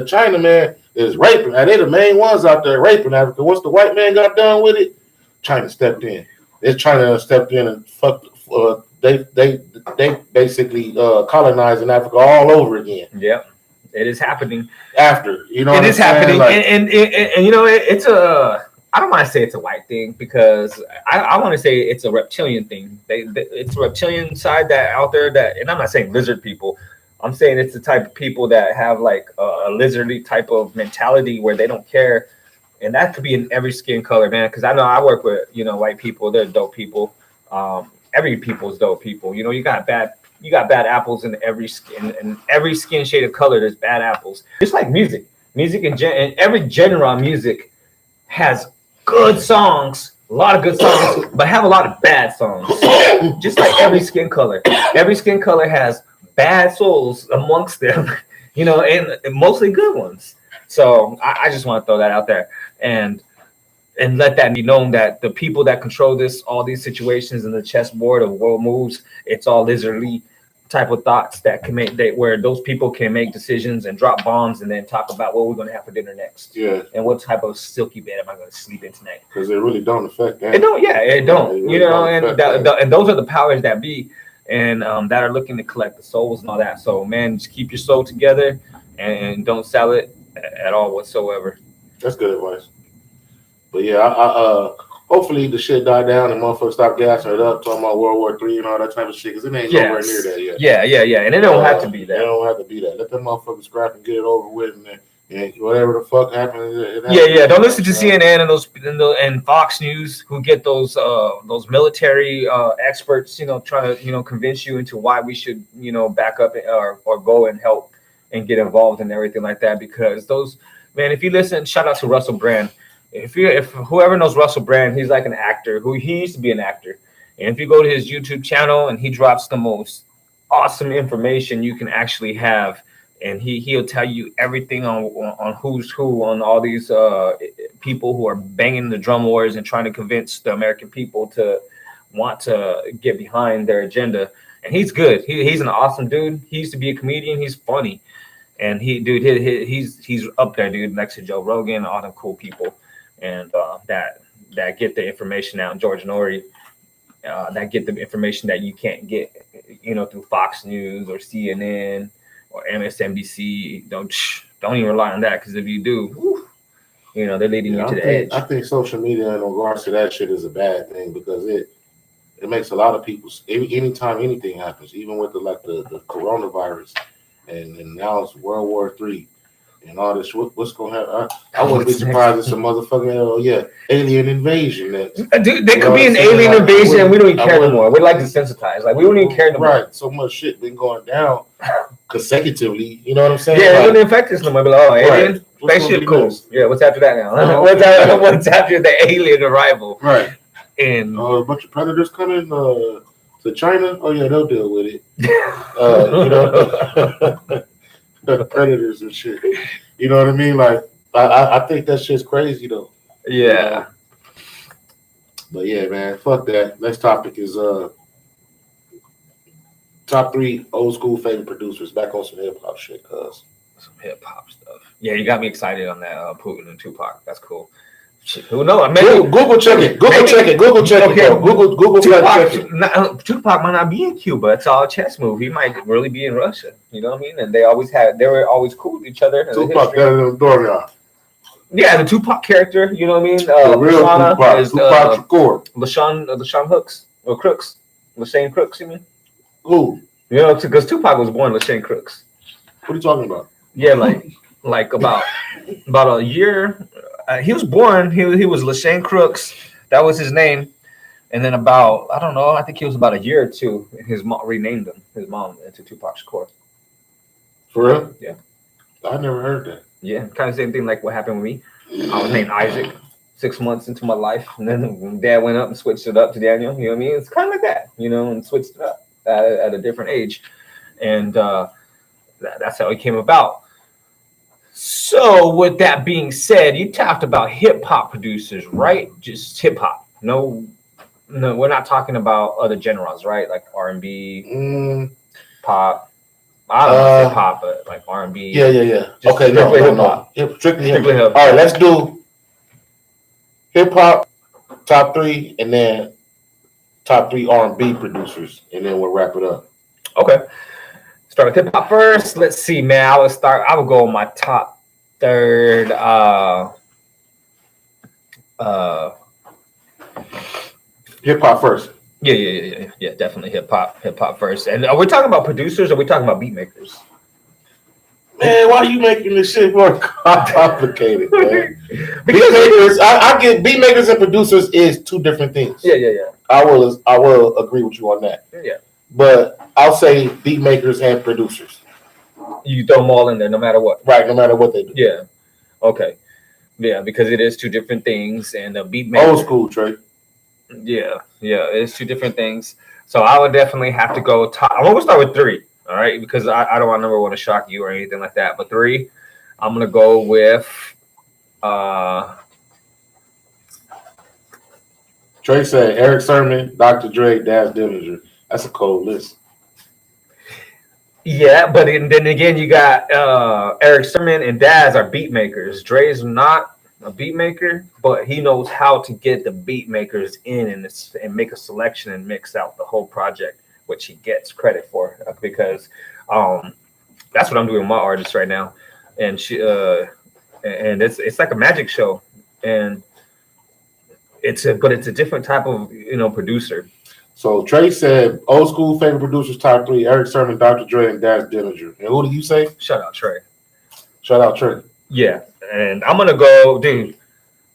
Speaker 1: China man is raping. Now, they're the main ones out there raping Africa. Once the white man got done with it, China stepped in. China stepped in and fucked. They basically colonizing Africa all over again.
Speaker 2: Yeah, it is happening.
Speaker 1: After it
Speaker 2: is happening, like, and it's a. I don't want to say it's a white thing because I want to say it's a reptilian thing. It's a reptilian side that out there and I'm not saying lizard people. I'm saying it's the type of people that have like a lizardy type of mentality where they don't care. And that could be in every skin color, man. Because I know I work with, white people. They're dope people. Every people's dope people. You got bad apples in every skin shade of color. There's bad apples. Just like music and every genre of music has good songs, a lot of good songs, but have a lot of bad songs. Just like every skin color has bad souls amongst them, and mostly good ones. So I just want to throw that out there and let that be known that the people that control all these situations in the chessboard of world moves, it's all lizardly type of thoughts that can where those people can make decisions and drop bombs and then talk about what we're going to have for dinner next.
Speaker 1: Yeah.
Speaker 2: And what type of silky bed am I going to sleep in tonight?
Speaker 1: Because it really don't affect that.
Speaker 2: It don't. Yeah, it don't.
Speaker 1: It really
Speaker 2: And those are the powers that be, and that are looking to collect the souls and all that. So man, just keep your soul together and don't sell it at all whatsoever.
Speaker 1: That's good advice. But yeah, I hopefully the shit die down and motherfuckers stop gassing it up, talking about World War III and all that type of shit, because it ain't nowhere near that yet.
Speaker 2: Yeah. And it don't have to be that.
Speaker 1: It don't have to be that. Let them motherfuckers scrap and get it over with, and whatever the fuck happens.
Speaker 2: Yeah. Don't listen to CNN and Fox News, who get those military experts, trying to convince you into why we should back up or go and help and get involved in everything like that. Because man, if you listen, shout out to Russell Brand. If whoever knows Russell Brand, he's like an actor he used to be an actor. And if you go to his YouTube channel and he drops the most awesome information you can actually have, and he'll tell you everything on who's who on all these people who are banging the drum wars and trying to convince the American people to want to get behind their agenda. And he's good. He's an awesome dude. He used to be a comedian. He's funny. And he's up there, dude, next to Joe Rogan, all them cool people. And that get the information out, George Norrie, that get the information that you can't get, through Fox News or CNN or MSNBC. Don't even rely on that, because if you do, they're leading you to the edge.
Speaker 1: I think social media in regards to that shit is a bad thing, because it makes a lot of people. Anytime anything happens, even with the coronavirus, and now it's World War III. And all this, what's going to happen? I wouldn't be surprised if some motherfucking alien invasion.
Speaker 2: Dude, there could be an alien invasion, and we don't even care anymore. We're like desensitized. Like, we don't even care anymore.
Speaker 1: Right. So much shit been going down consecutively. You know what I'm saying?
Speaker 2: Yeah, it wouldn't affect us no more. Like, alien spaceship, cool. Yeah, what's after that now? What's after the alien arrival?
Speaker 1: Right.
Speaker 2: And
Speaker 1: a bunch of predators coming to China. Oh yeah, they'll deal with it. Predators and shit. You know what I mean? Like, I think that shit's crazy though.
Speaker 2: Yeah.
Speaker 1: But yeah, man, fuck that. Next topic is top 3 old school favorite producers. Back on some hip hop shit, cuz.
Speaker 2: Some hip hop stuff. Yeah, you got me excited on that Putin and Tupac. That's cool. Shit, who knows?
Speaker 1: Google check it. Google check it. Google check it. Google check it.
Speaker 2: Tupac might not be in Cuba. It's all a chess move. He might really be in Russia. You know what I mean? And they were always cool with each other.
Speaker 1: Tupac got in the door.
Speaker 2: Yeah, the Tupac character. You know what I mean?
Speaker 1: The real Tupac. Is, Tupac Shakur.
Speaker 2: LaShawn Hooks or Crooks. LaShawn Crooks. You mean?
Speaker 1: Who?
Speaker 2: Because Tupac was born LaShawn Crooks.
Speaker 1: What are you talking about?
Speaker 2: Yeah, like about a year. He was born. He was LaShawn Crooks. That was his name. And then I think he was about a year or two. His mom renamed him. His mom into Tupac Shakur.
Speaker 1: For real?
Speaker 2: Yeah.
Speaker 1: I never heard that.
Speaker 2: Yeah, kind of same thing like what happened with me. I was named Isaac 6 months into my life, and then when Dad went up and switched it up to Daniel. You know what I mean? It's kind of like that, and switched it up at a different age, and that's how it came about. So, with that being said, you talked about hip hop producers, right? Just hip hop. No, we're not talking about other genres, right? Like R&B, pop. I don't know hip hop, but like R&B.
Speaker 1: Yeah.
Speaker 2: Just
Speaker 1: okay, no. Strictly hip hop. All right, let's do hip hop top 3, and then top 3 R&B producers, and then we'll wrap it up.
Speaker 2: Okay. Start with hip hop first. Let's see, man. I will go on my top 3rd.
Speaker 1: Hip hop first.
Speaker 2: Yeah. Definitely hip hop first. And are we talking about producers or are we talking about beat makers?
Speaker 1: Man, why are you making this shit more complicated, man? Because beat makers, I get beat makers and producers is 2 different things.
Speaker 2: Yeah.
Speaker 1: I will agree with you on that.
Speaker 2: Yeah.
Speaker 1: But I'll say beat makers and producers.
Speaker 2: You throw them all in there, no matter what.
Speaker 1: Right, no matter what they do.
Speaker 2: Yeah. Okay. Yeah, because it is two different things, and the beat maker.
Speaker 1: Old school, Trey.
Speaker 2: Yeah, it's two different things. So I would definitely have to go top. I'm gonna start with 3. All right, because I don't never want to shock you or anything like that. But 3, I'm gonna go with.
Speaker 1: Trey said Eric Sermon, Dr. Dre, Daz Dillinger. That's a cold list.
Speaker 2: Yeah, but then again, you got Eric Sermon and Daz are beat makers. Dre's not a beat maker, but he knows how to get the beat makers in and make a selection and mix out the whole project, which he gets credit for because that's what I'm doing with my artist right now, and and it's like a magic show, and it's a different type of producer.
Speaker 1: So Trey said old school favorite producers top 3: Eric Sermon, Dr. Dre, and Daz Dillinger. And who did you say?
Speaker 2: Shout out Trey.
Speaker 1: Shout out Trey.
Speaker 2: Yeah, and I'm gonna go, dude.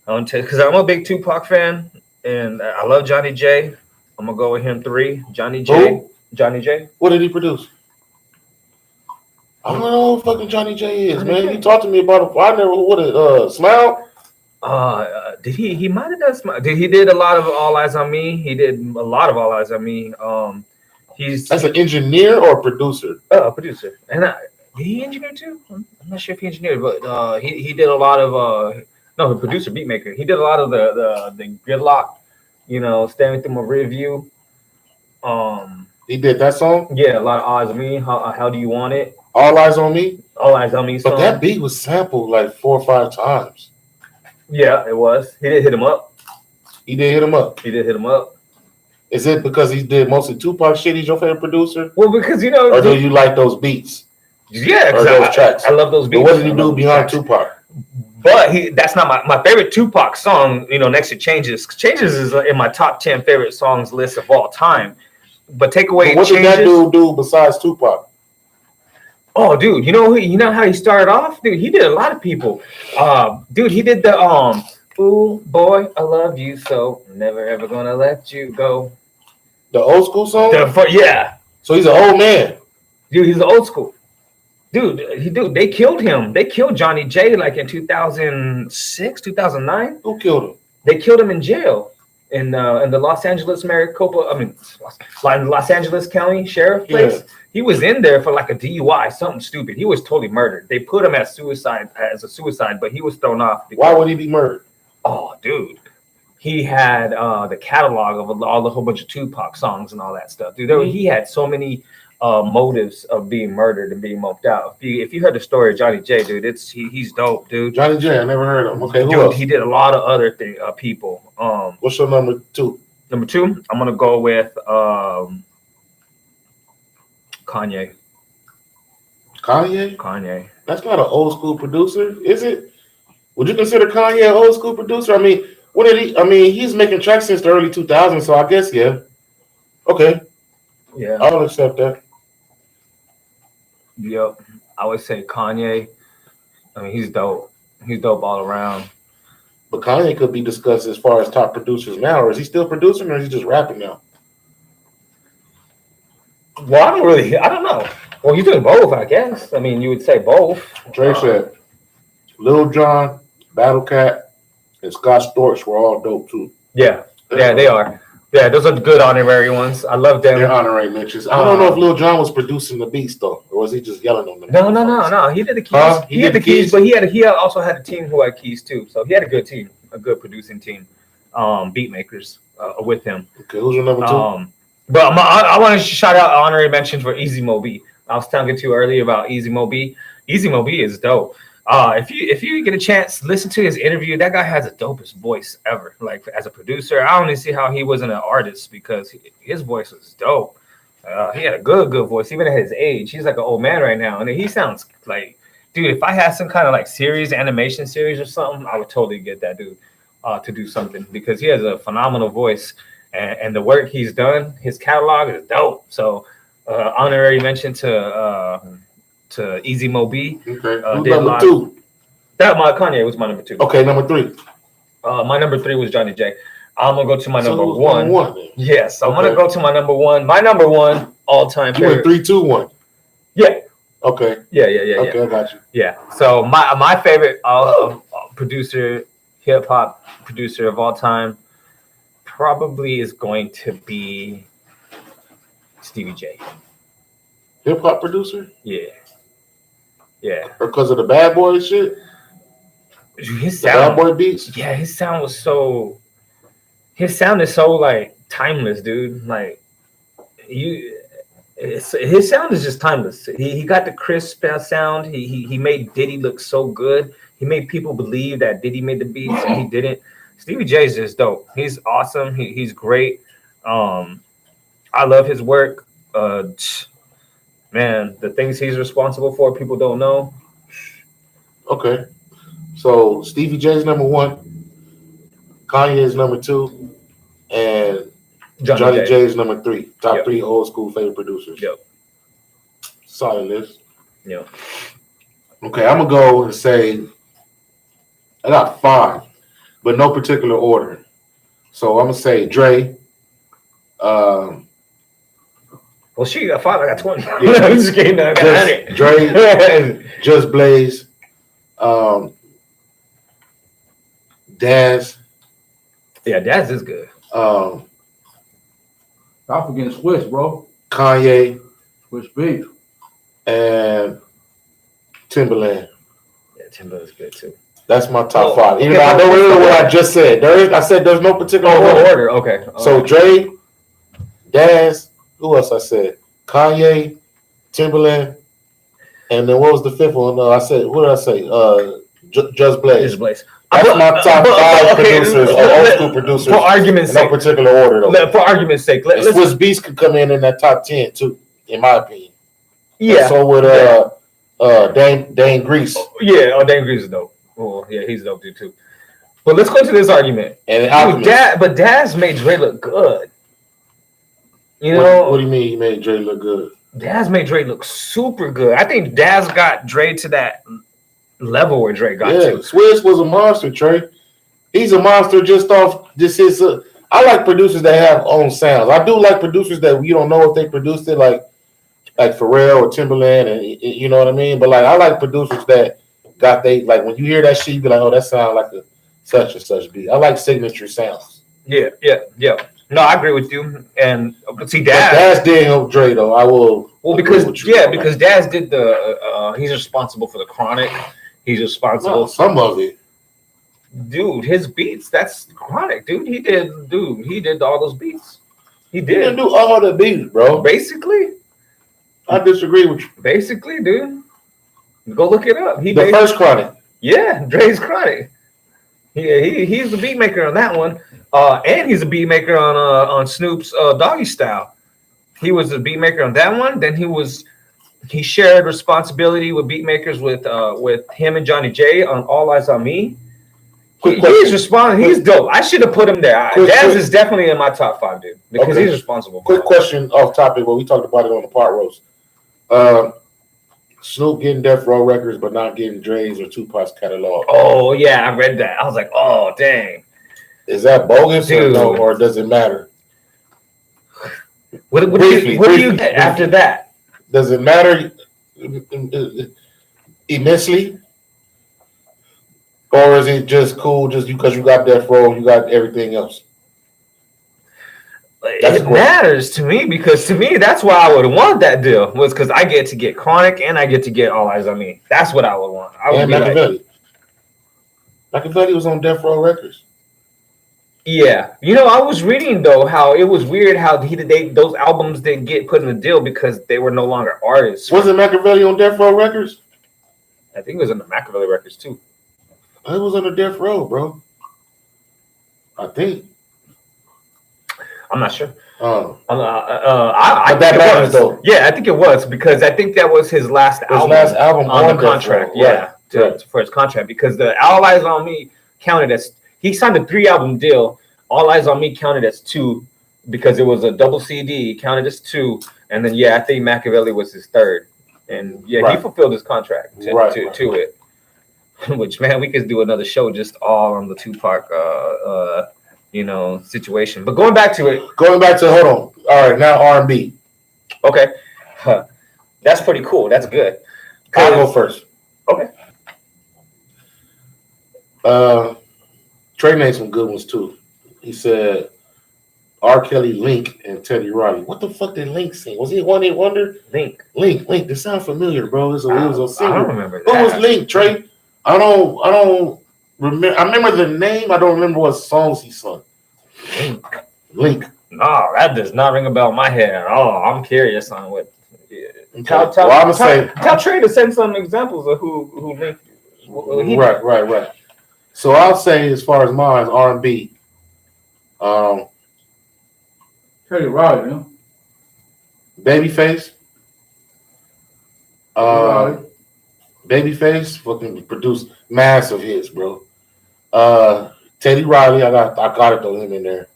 Speaker 2: Because I'm a big Tupac fan, and I love Johnny J. I'm gonna go with him 3. Johnny J.
Speaker 1: Who?
Speaker 2: Johnny J.
Speaker 1: What did he produce? I don't know who fucking Johnny J is, man. You talked to me about it. I never would Smile.
Speaker 2: Did he might have done Smile. He did a lot of All Eyes on Me. He did a lot of All Eyes on Me. That's
Speaker 1: an engineer or a producer?
Speaker 2: Producer. And did he engineer too? I'm not sure if he engineered, but he did a lot of the producer, beat maker. He did a lot of the Gridlock, Staring Through My Rear View.
Speaker 1: He did that song?
Speaker 2: Yeah, a lot of All Eyes on Me. How Do You Want It?
Speaker 1: All Eyes on Me?
Speaker 2: All Eyes on Me song.
Speaker 1: But that beat was sampled like 4 or 5 times.
Speaker 2: Yeah, it was. He did hit him up.
Speaker 1: He did hit him up. Is it because he did mostly Tupac shit? He's your favorite producer?
Speaker 2: Well, because
Speaker 1: or do you like those beats?
Speaker 2: Yeah,
Speaker 1: or those tracks.
Speaker 2: I love those beats.
Speaker 1: But what did he do beyond Tupac?
Speaker 2: But that's not my favorite Tupac song. Next to Changes. Changes is in my top 10 favorite songs list of all time. But take away
Speaker 1: what
Speaker 2: Changes.
Speaker 1: Did that dude do besides Tupac?
Speaker 2: Oh, dude, you know how he started off? Dude, he did a lot of people. Dude, he did the Ooh, boy, I love you so, never ever gonna let you go.
Speaker 1: The old school song?
Speaker 2: Yeah.
Speaker 1: So he's an old man.
Speaker 2: Dude, he's old school. Dude, they killed him. They killed Johnny J like in 2006, 2009.
Speaker 1: Who killed him?
Speaker 2: They killed him in jail in the Los Angeles Los Angeles County Sheriff place. Yeah. He was in there for like a DUI, something stupid. He was totally murdered. They put him as a suicide, but he was thrown off.
Speaker 1: Why would he be murdered?
Speaker 2: Oh, dude. He had the catalog of all the whole bunch of Tupac songs and all that stuff. Dude, he had so many motives of being murdered and being moped out. If you heard the story of Johnny J, dude, he's dope, dude.
Speaker 1: Johnny J, I never heard of him. Okay, who
Speaker 2: dude,
Speaker 1: else?
Speaker 2: He did a lot of other people.
Speaker 1: What's your number 2?
Speaker 2: Number 2, I'm gonna go with Kanye.
Speaker 1: Kanye? That's not an old school producer, is it? Would you consider Kanye an old school producer? I mean, what did he? I mean, he's making tracks since the early 2000s, so I guess yeah. Okay.
Speaker 2: Yeah,
Speaker 1: I'll accept that.
Speaker 2: Yep, I would say Kanye. I mean, he's dope. He's dope all around.
Speaker 1: But Kanye could be discussed as far as top producers now, or is he still producing, or is he just rapping now?
Speaker 2: Well, I don't know. Well, you're doing both, I guess. I mean, you would say both.
Speaker 1: Dre said Lil Jon, Battle Cat, and Scott Storch were all dope too.
Speaker 2: Yeah, they are. Yeah, those are good honorary ones. I love them.
Speaker 1: They're honorary mentions. I don't know if Lil Jon was producing the beats though, or was he just yelling on them?
Speaker 2: No. He did the keys. He did the keys, but he also had a team who had keys too. So he had a good team, a good producing team, beat makers with him.
Speaker 1: Okay, who's your number 2?
Speaker 2: But I want to shout out honorary mention for Easy Mo B. I was telling you earlier about Easy Mo B. Easy Mo B is dope. If you get a chance, listen to his interview. That guy has the dopest voice ever. Like as a producer, I don't even see how he wasn't an artist because his voice was dope. He had a good voice, even at his age. He's like an old man right now, and he sounds like, dude. If I had some kind of like animation series or something, I would totally get that dude to do something because he has a phenomenal voice, and the work he's done, his catalog is dope. So, honorary mention to Easy Mo B.
Speaker 1: Okay. Number 2?
Speaker 2: Kanye was my number 2.
Speaker 1: Okay, number 3.
Speaker 2: My number 3 was Johnny J. I'm gonna go to my number 1.
Speaker 1: Number 1
Speaker 2: yes, I'm gonna go to my number 1. My number 1 all-time favorite.
Speaker 1: 3, 2, 1.
Speaker 2: Yeah.
Speaker 1: Okay.
Speaker 2: Yeah.
Speaker 1: Okay, I got you.
Speaker 2: Yeah. So my favorite producer, hip hop producer of all time, probably is going to be Stevie J.
Speaker 1: Hip hop producer?
Speaker 2: Yeah. Yeah.
Speaker 1: Or because of the Bad Boy shit?
Speaker 2: His
Speaker 1: The Bad
Speaker 2: sound,
Speaker 1: Boy beats?
Speaker 2: yeah, his sound is so like timeless, dude. Like his sound is just timeless. He got the crisp sound. He made Diddy look so good. He made people believe that Diddy made the beats and he didn't. Stevie J is just dope. He's awesome. He's great. I love his work. Man, the things he's responsible for, people don't know.
Speaker 1: Okay. So Stevie J's number 1, Kanye is number 2, and Johnny J is number 3. Top 3 old school favorite producers.
Speaker 2: Yep.
Speaker 1: Solid list.
Speaker 2: Yep.
Speaker 1: Okay, I'm gonna go and say I got 5, but no particular order. So I'm gonna say Dre.
Speaker 2: Well, she got 5. I got 20.
Speaker 1: Yeah.
Speaker 2: I'm just kidding. I got 100.
Speaker 1: Dre, Just Blaze, Daz.
Speaker 2: Yeah, Daz is good.
Speaker 3: Stop forgetting Swiss, bro.
Speaker 1: Kanye,
Speaker 3: Swiss beef.
Speaker 1: and Timberland.
Speaker 2: Yeah, Timber is good too.
Speaker 1: That's my top
Speaker 2: Oh,
Speaker 1: 5. Even
Speaker 2: okay.
Speaker 1: though I know what I just said. I said there's no particular order.
Speaker 2: Okay.
Speaker 1: So Dre, Daz, who else I said? Kanye, Timberland, and then what was the 5th one? I said, what did I say? Just Blaze.
Speaker 2: Blaze.
Speaker 1: That's my top 5 producers, old school producers.
Speaker 2: For argument's
Speaker 1: in no
Speaker 2: sake.
Speaker 1: particular order, though.
Speaker 2: For argument's sake.
Speaker 1: And Swiss Beats could come in that top 10, too, in my opinion.
Speaker 2: Yeah.
Speaker 1: And so would Dane Grease.
Speaker 2: Yeah, Dane Grease is dope. Oh, yeah, he's dope, dude, too. But let's go to this argument.
Speaker 1: And
Speaker 2: But Daz made Dre look good. You know?
Speaker 1: What do you mean he made Dre look good?
Speaker 2: Daz made Dre look super good. I think Daz got Dre to that level where Dre got to.
Speaker 1: Swiss was a monster, Trey. He's a monster just off this is I like producers that have own sounds. I do like producers that you don't know if they produced it, like Pharrell or Timberland, and you know what I mean. But like I like producers that got like when you hear that shit, you be like, oh, that sounds like a such and such beat. I like signature sounds.
Speaker 2: Yeah. No, I agree with you. And see,
Speaker 1: Daz did help Dre though. I will.
Speaker 2: Well, because Daz did the. He's responsible for the Chronic. He's responsible.
Speaker 1: Some of it.
Speaker 2: Dude, his beats, that's Chronic, dude. He did all those beats. He didn't
Speaker 1: do all the beats, bro.
Speaker 2: Basically.
Speaker 1: I disagree with you.
Speaker 2: Basically, dude. Go look it up.
Speaker 1: The first Chronic.
Speaker 2: Yeah, Dre's Chronic. Yeah, he's the beat maker on that one. And he's a beat maker on Snoop's Doggy Style. He was the beat maker on that one. Then he shared responsibility with beat makers with him and Johnny J on All Eyes on Me. He's responding. He's dope. I should have put him there. Daz is definitely in my top 5, dude, because he's responsible.
Speaker 1: Quick question off topic, but we talked about it on the part roast. Snoop getting Death Row Records, but not getting Dre's or Tupac's catalog.
Speaker 2: Oh yeah, I read that. I was like, oh dang.
Speaker 1: Is that bogus or does it matter?
Speaker 2: What do you get after that?
Speaker 1: Does it matter immensely? Or is it just cool just because you got Death Row, you got everything else?
Speaker 2: It matters to me because to me, that's why I would want that deal was because I get to get Chronic and I get to get All Eyes on Me. That's what I would want.
Speaker 1: And Machiavelli. Machiavelli was on Death Row Records.
Speaker 2: Yeah. You know, I was reading, though, how it was weird how those albums didn't get put in the deal because they were no longer artists.
Speaker 1: Wasn't Machiavelli on Death Row Records?
Speaker 2: I think it was on the Machiavelli Records, too.
Speaker 1: It was on the Death Row, bro. I think.
Speaker 2: I'm not sure.
Speaker 1: But
Speaker 2: that matters, though. Yeah, I think it was because I think that was his last album on the contract. Yeah, for his contract because the All Eyes on Me counted as he signed a 3-album deal. All Eyes on Me counted as 2 because it was a double CD. He counted as 2, and then I think Machiavelli was his 3rd, and he fulfilled his contract to it. Which man, we could do another show just all on the Tupac situation. But going back to
Speaker 1: hold on. All right, now R&B.
Speaker 2: Okay. That's pretty cool. That's good.
Speaker 1: I'll go first.
Speaker 2: Okay.
Speaker 1: Trey made some good ones too. He said R. Kelly, Link, and Teddy Riley. What the fuck did Link sing? Was he a one-hit wonder?
Speaker 2: Link.
Speaker 1: This sounds familiar, bro. It was a singer.
Speaker 2: I don't remember
Speaker 1: Who
Speaker 2: that.
Speaker 1: was Link, Trey? I don't remember. I remember the name. I don't remember what songs he sung. Link.
Speaker 2: No, that does not ring a bell in my head at all. I'm curious on what. Yeah.
Speaker 1: Tell
Speaker 2: Trey to send some examples of who Link.
Speaker 1: Right. So I'll say, as far as mine, R&B.
Speaker 3: Teddy Riley, man.
Speaker 1: Babyface.
Speaker 3: Riley.
Speaker 1: Babyface fucking produced massive hits, bro. Teddy Riley, I gotta throw him in there.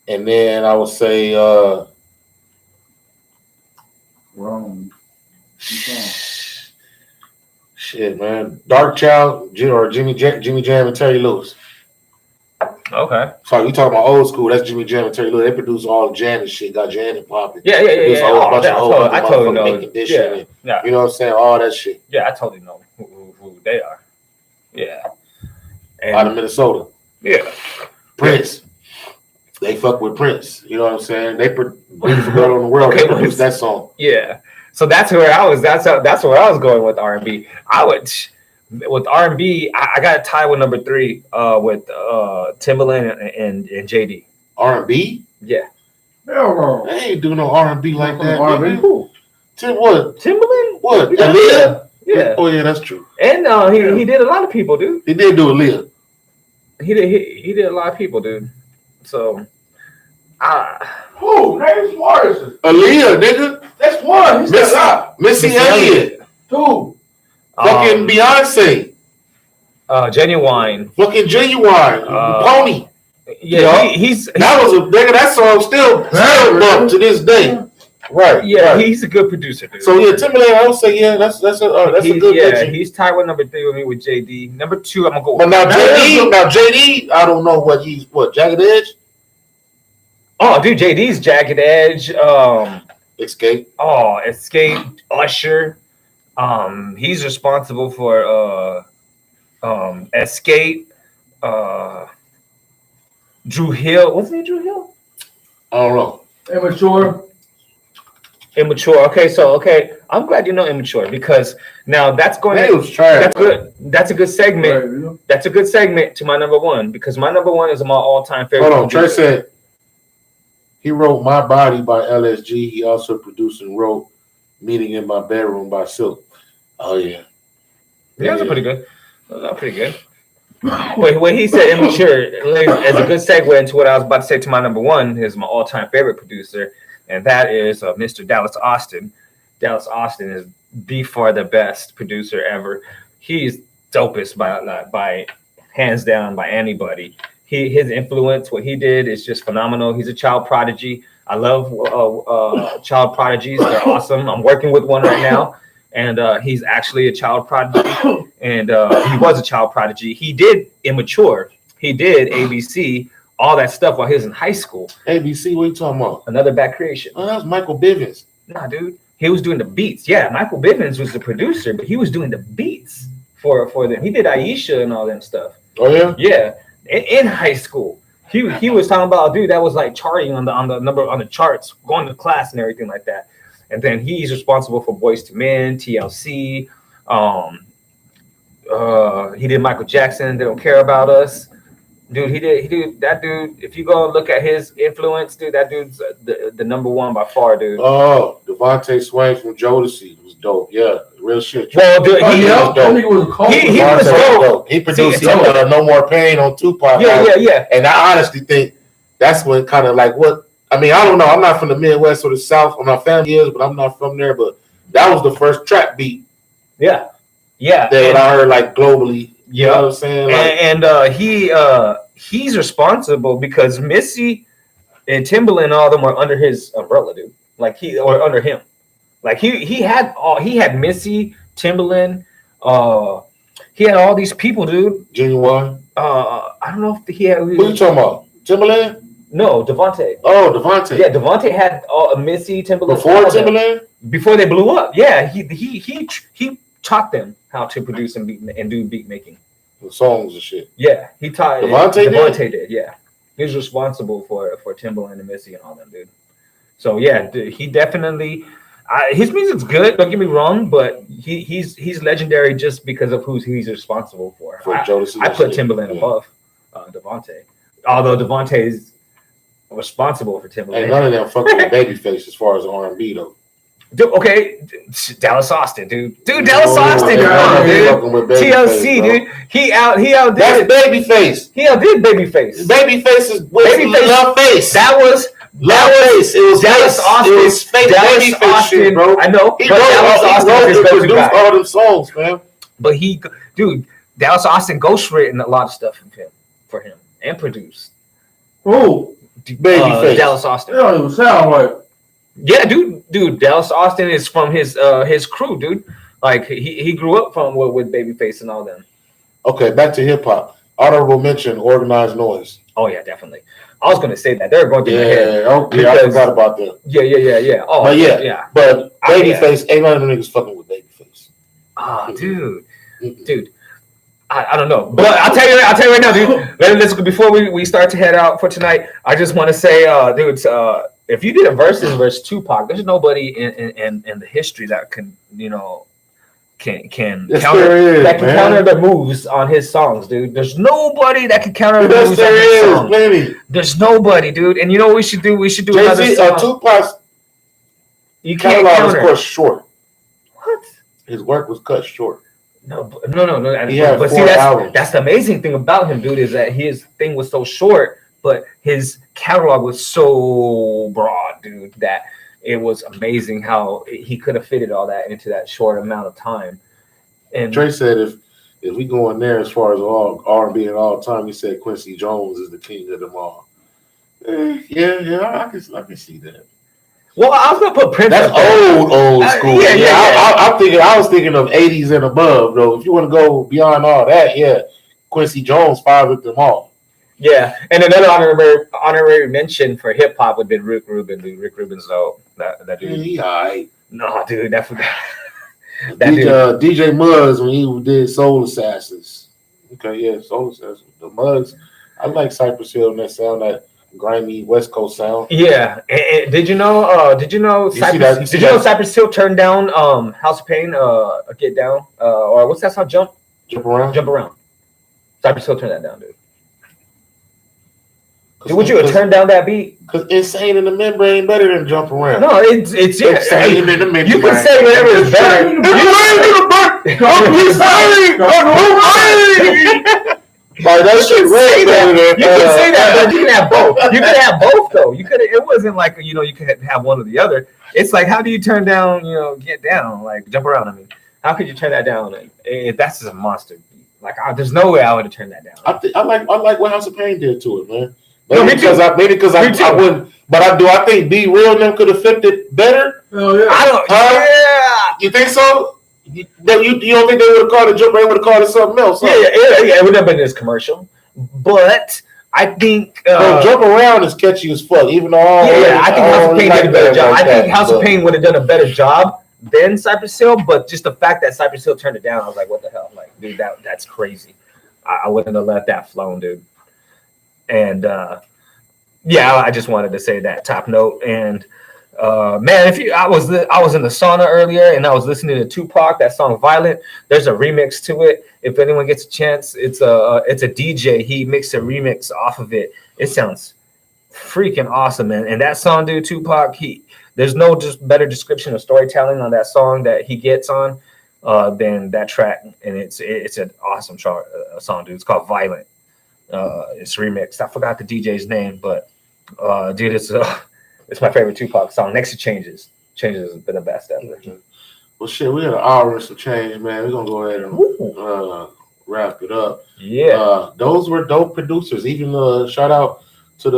Speaker 1: And then I would say shit, man. Dark Child or Jimmy Jam and Terry Lewis.
Speaker 2: Okay.
Speaker 1: Sorry, you talking about old school? That's Jimmy Jam and Terry Lewis. They produced all Janet shit, got Janet popping.
Speaker 2: Yeah. I totally know. Yeah.
Speaker 1: You know what I'm saying? All that shit.
Speaker 2: Yeah, I totally know who they are. Yeah. And,
Speaker 1: out of Minnesota.
Speaker 2: Yeah.
Speaker 1: Prince. They fuck with Prince. You know what I'm saying? They Beautiful Girl in the World.
Speaker 2: Okay,
Speaker 1: they produced that song.
Speaker 2: Yeah. So that's where I was. That's where I was going with R&B. With R&B, I got to tie with number 3 with Timbaland and JD.
Speaker 1: R&B?
Speaker 2: Yeah.
Speaker 3: Hell no.
Speaker 1: They ain't do no R&B like that.
Speaker 3: R&B?
Speaker 2: Who?
Speaker 1: What?
Speaker 2: Timbaland?
Speaker 1: What? Aaliyah?
Speaker 2: Yeah.
Speaker 1: Oh yeah, that's true.
Speaker 2: And he did a lot of people, dude.
Speaker 1: He did do Aaliyah.
Speaker 2: He did a lot of people, dude. So,
Speaker 3: who? Name some artists.
Speaker 1: Aaliyah, nigga.
Speaker 3: That's one.
Speaker 1: Missy Elliott.
Speaker 3: Two.
Speaker 1: Fucking Beyonce.
Speaker 2: Genuine.
Speaker 1: Fucking Genuine. Pony.
Speaker 2: Yeah, he's
Speaker 1: that was a nigga. That song still up to this day. Right.
Speaker 2: Yeah,
Speaker 1: right.
Speaker 2: he's a good producer, dude.
Speaker 1: So yeah, Timbaland, I would say that's a good.
Speaker 2: Yeah, he's tied with number 3 with me with JD. Number 2, I'm gonna go.
Speaker 1: But now JD, I don't know what Jagged Edge.
Speaker 2: Oh, dude, JD's Jagged Edge.
Speaker 1: Escape.
Speaker 2: Oh, Escape. Usher. He's responsible for Escape. Drew Hill. Wasn't he Drew Hill?
Speaker 1: I don't know.
Speaker 2: Immature. Okay. I'm glad you know Immature because now that's going.
Speaker 1: That's
Speaker 2: good. That's a good segment.
Speaker 3: Right.
Speaker 2: That's a good segment to my number 1 because my number 1 is my all-time favorite.
Speaker 1: Hold on, Trey said he wrote "My Body" by LSG. He also produced and wrote "Meeting in My Bedroom" by Silk. Oh yeah.
Speaker 2: Yeah, those are pretty good. Wait, when he said Immature, as a good segue into what I was about to say to my number 1 is my all-time favorite producer, and that is Mr. Dallas Austin. Dallas Austin is by far the best producer ever. He's dopest by hands down by anybody. His influence, what he did is just phenomenal. He's a child prodigy. I love child prodigies. They're awesome. I'm working with one right now. And he's actually a child prodigy, and he was a child prodigy. He did Immature. He did ABC, all that stuff while he was in high school.
Speaker 1: ABC, what are you talking about?
Speaker 2: Another Bad Creation.
Speaker 1: Oh, that was Michael Bivins.
Speaker 2: Nah, dude. He was doing the beats. Yeah, Michael Bivins was the producer, but he was doing the beats for them. He did Aisha and all that stuff.
Speaker 1: Oh, yeah?
Speaker 2: Yeah, in high school. He was talking about, dude, that was like charting on the charts, going to class and everything like that. And then he's responsible for Boyz II Men, TLC. He did Michael Jackson, They Don't Care About Us. Dude, he did that dude. If you go and look at his influence, dude, that dude's the number 1 by far, dude.
Speaker 1: Oh, Devontae Swain from Jodeci was dope. Yeah, real shit.
Speaker 2: Well, dude,
Speaker 3: he was
Speaker 1: dope. He produced No More Pain on Tupac.
Speaker 2: Yeah.
Speaker 1: And I honestly think that's when kind of like what. I mean, I don't know. I'm not from the Midwest or the South. My family is, but I'm not from there. But that was the first trap beat.
Speaker 2: Yeah.
Speaker 1: That I heard like globally. You know what I'm saying?
Speaker 2: Like, he's responsible because Missy and Timbaland and all of them were under his umbrella, dude. Like or under him. Like he had Missy, Timbaland. He had all these people, dude.
Speaker 1: Genuine.
Speaker 2: I don't know if he had.
Speaker 1: Who you talking about? Timbaland?
Speaker 2: No, Devontae.
Speaker 1: Oh, Devontae.
Speaker 2: Yeah, Devontae had Missy, Timbaland.
Speaker 1: Before Timbaland?
Speaker 2: Before they blew up. Yeah, he taught them how to produce and do beat making.
Speaker 1: the songs and shit.
Speaker 2: Yeah, he taught
Speaker 1: Devontae
Speaker 2: did. Yeah, he was responsible for Timbaland and Missy and all them, dude. So yeah, he definitely. His music's good. Don't get me wrong, but he's legendary just because of who he's responsible for. I put Timbaland above Devontae, although Devontae is responsible for Timbaland.
Speaker 1: Ain't none of them fucking with Babyface as far as R&B though.
Speaker 2: Dude, okay, Dallas Austin, dude. Dallas Austin, dude. TLC, bro. Dude. He outdid.
Speaker 1: That's Babyface.
Speaker 2: He outdid Babyface.
Speaker 1: Babyface is love face.
Speaker 2: That was face. It was Dallas Austin. It was fake Babyface Austin, shit, bro. I know.
Speaker 1: He produced all them songs, man.
Speaker 2: But Dallas Austin ghostwritten a lot of stuff for him and produced.
Speaker 3: Who?
Speaker 1: Babyface.
Speaker 2: Dallas Austin.
Speaker 3: It don't even sound right.
Speaker 2: Yeah, dude. Dallas Austin is from his crew, dude. Like he grew up with Babyface and all them.
Speaker 1: Okay, back to hip hop. Honorable mention: Organized Noise.
Speaker 2: Oh yeah, definitely. I was going to say that they're going through my head.
Speaker 1: Okay, I forgot about that.
Speaker 2: Yeah. Oh,
Speaker 1: but yeah. But Babyface, ain't none of them niggas fucking with Babyface.
Speaker 2: Ah, dude. I don't know, but I'll tell you right now, dude. Before we start to head out for tonight, I just want to say, dude, if you did a versus Tupac, there's nobody in the history that can counter the moves on his songs, dude. There's nobody that can counter the moves on his songs.
Speaker 1: Plenty.
Speaker 2: There's nobody, dude. And you know what we should do? We should do another song.
Speaker 1: Tupac's catalog was cut short.
Speaker 2: What?
Speaker 1: His work was cut short.
Speaker 2: No.
Speaker 1: But see,
Speaker 2: that's the amazing thing about him, dude, is that his thing was so short, but his catalog was so broad, dude, that it was amazing how he could have fitted all that into that short amount of time. And
Speaker 1: Trey said if we go in there as far as all R&B and all time, he said Quincy Jones is the king of them all. Yeah, I can see that.
Speaker 2: Well, I was gonna put Prince.
Speaker 1: That's old school. I was thinking of 80s and above, though. If you want to go beyond all that, yeah, Quincy Jones fathered them all.
Speaker 2: Yeah, and another honorary mention for hip hop would be Rick Rubin. Dude, Rick Rubin's though that dude.
Speaker 1: Yeah, all right.
Speaker 2: No, dude, that
Speaker 1: DJ Muggs when he did Soul Assassins. Okay, yeah, Soul Assassins. The Muggs. I like Cypress Hill and that sound, that grimy West Coast sound.
Speaker 2: Yeah, and did you know Cypress Hill turned down House of Pain, Get Down, or what's that song? Jump Around. Cypress Hill turned that down, dude. Would you have turned down that beat?
Speaker 1: Because Insane in the Membrane better than Jump Around.
Speaker 2: No, it's
Speaker 1: Insane in the Membrane.
Speaker 2: You can say whatever is better.
Speaker 1: Like that shit way better than.
Speaker 2: You can say that, but you can have both. You could have both though. It wasn't like you could have one or the other. It's like, how do you turn down Get Down, like Jump Around? I mean, how could you turn that down? That's just a monster beat. Like there's no way I would have turned that down.
Speaker 1: I like what House of Pain did to it, man.
Speaker 2: Maybe because
Speaker 1: I wouldn't, but I think Be Real and them could have flipped it better.
Speaker 3: Oh yeah.
Speaker 2: I don't. Yeah.
Speaker 1: You think so? You don't think they would have called it Jump? They would have called it something else? Huh?
Speaker 2: Yeah. It would have been this commercial, but I think
Speaker 1: Jump Around is catchy as fuck. Even though
Speaker 2: I think House of Pain did a better job. I think House of Pain would have done a better job than Cypress Hill, but just the fact that Cypress Hill turned it down, I was like, what the hell? Like, dude, that's crazy. I wouldn't have let that flown, dude. And I just wanted to say that top note. And man, I was in the sauna earlier and I was listening to Tupac, that song Violent. There's a remix to it. If anyone gets a chance, it's a DJ. He mixed a remix off of it. It sounds freaking awesome, man. And that song, dude, Tupac, there's no just better description of storytelling on that song that he gets on than that track. And it's an awesome song, dude. It's called Violent. It's remixed. I forgot the DJ's name, but dude, it's my favorite Tupac song. Next to Changes. Changes has been the best ever.
Speaker 1: Well, shit, we got an hour and some change, man. We're gonna go ahead and wrap it up.
Speaker 2: Yeah.
Speaker 1: Those were dope producers. Even shout out to the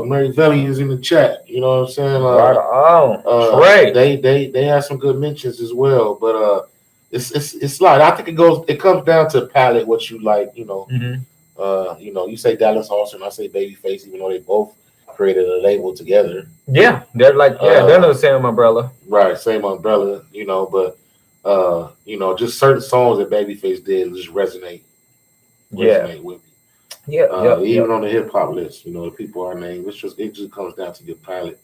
Speaker 1: MaryValiens in the chat. You know what I'm saying?
Speaker 2: Right on. Trey.
Speaker 1: They had some good mentions as well, but it's like, I think it comes down to palette, what you like,
Speaker 2: Mm-hmm.
Speaker 1: You say Dallas Austin, I say Babyface, even though they both created a label together.
Speaker 2: Yeah, they're like, they're under the same umbrella.
Speaker 1: Right, same umbrella, but just certain songs that Babyface did just resonate. resonate with me.
Speaker 2: Yeah.
Speaker 1: On the hip hop list, the people I named. It just comes down to your palette.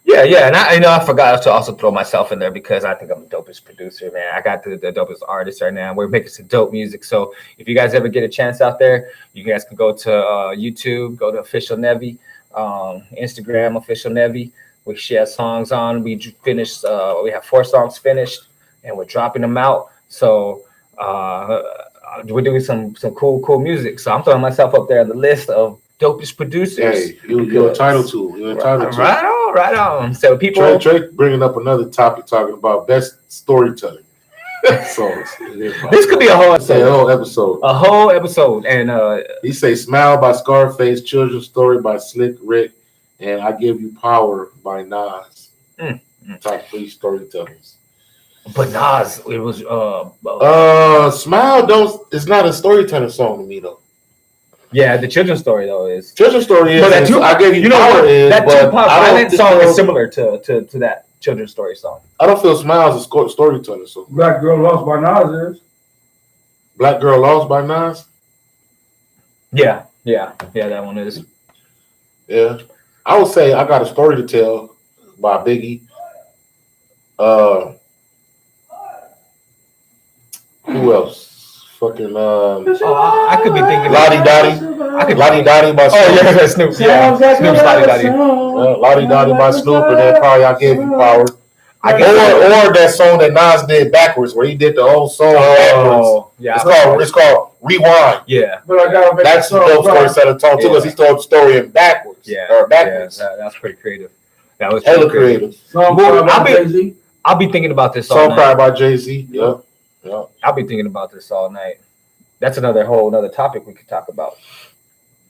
Speaker 2: Yeah, and I forgot to also throw myself in there because I think I'm the dopest producer, man. I got the dopest artist right now. We're making some dope music. So if you guys ever get a chance out there, you guys can go to YouTube, go to Official Nevi, Instagram Official Nevi. We share songs on. We finished. We have 4 songs finished, and we're dropping them out. So we're doing some cool music. So I'm throwing myself up there on the list of dopest producers.
Speaker 1: Hey, you're entitled to. You're entitled to.
Speaker 2: Right on. So people,
Speaker 1: Trey bringing up another topic, talking about best storytelling. So
Speaker 2: this could be a whole episode. A whole episode. And
Speaker 1: he say "Smile" by Scarface, "Children's Story" by Slick Rick, and "I Give You Power" by Nas. Top 3 storytellers.
Speaker 2: But Nas, it was
Speaker 1: "Smile" it's not a storytelling song to me though.
Speaker 2: Yeah, the Children's Story though is.
Speaker 1: Children's Story is.
Speaker 2: But that
Speaker 1: I Gave You Power is.
Speaker 2: That Tupac Violence song is similar to that Children's Story song.
Speaker 1: I don't feel "Smile" is a storytelling song.
Speaker 3: Black Girl Lost by Nas is.
Speaker 1: Black Girl Lost by Nas?
Speaker 2: Yeah, that one is.
Speaker 1: Yeah. I would say I Got a Story to Tell by Biggie. Who else? Fucking
Speaker 2: I could be thinking
Speaker 1: Lottie Dottie. Lottie Dottie by Snoop.
Speaker 2: Oh yeah, Snoop. Yeah, Snoop's Lottie Dottie.
Speaker 1: Lottie Dottie by Snoop, and then probably I Gave You Power. Or that song that Nas did backwards, where he did the whole song backwards.
Speaker 2: Yeah,
Speaker 1: it's called Rewind.
Speaker 2: Yeah,
Speaker 3: but I gotta make
Speaker 1: that's the dope storyteller song too, because he told the story in backwards. Or backwards.
Speaker 2: Yeah, that's pretty creative. That was
Speaker 1: hella creative.
Speaker 2: I'll be thinking about this.
Speaker 1: Song Cry by Jay-Z. Yep.
Speaker 2: I'll be thinking about this all night. That's another topic we could talk about.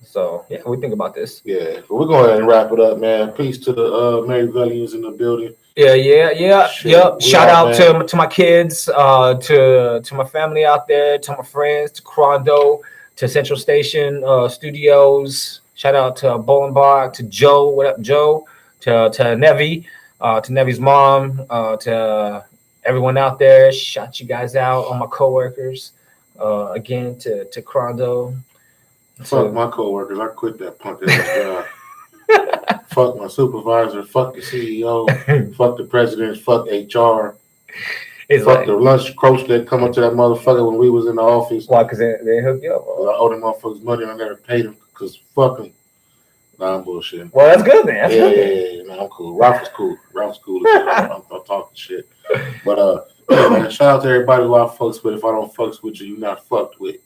Speaker 2: So yeah, we think about this.
Speaker 1: Yeah, but we're going to wrap it up, man. Peace to the MaryValiens in the building.
Speaker 2: Yeah. Yep. Shout out to my kids, to my family out there, to my friends, to Crondo, to Central Station Studios. Shout out to Bolenbach, to Joe. What up, Joe? To Nevi, to Nevi's mom, to everyone out there. Shout you guys out, all my coworkers. Again to Crondo.
Speaker 1: Fuck my coworkers. I quit that punk ass job. Fuck my supervisor. Fuck the CEO. Fuck the president. Fuck HR. Fuck the lunch coach that come up to that motherfucker when we was in the office.
Speaker 2: Why? Because they hooked you up.
Speaker 1: I owe them motherfuckers money and I never paid them because fuck them. Nah, I'm bullshitting.
Speaker 2: Well, that's good, man.
Speaker 1: Yeah. Nah, I'm cool. Ralph is cool. I'm talking shit. But man, shout out to everybody who I fucks with. If I don't fucks with you, you're not fucked with.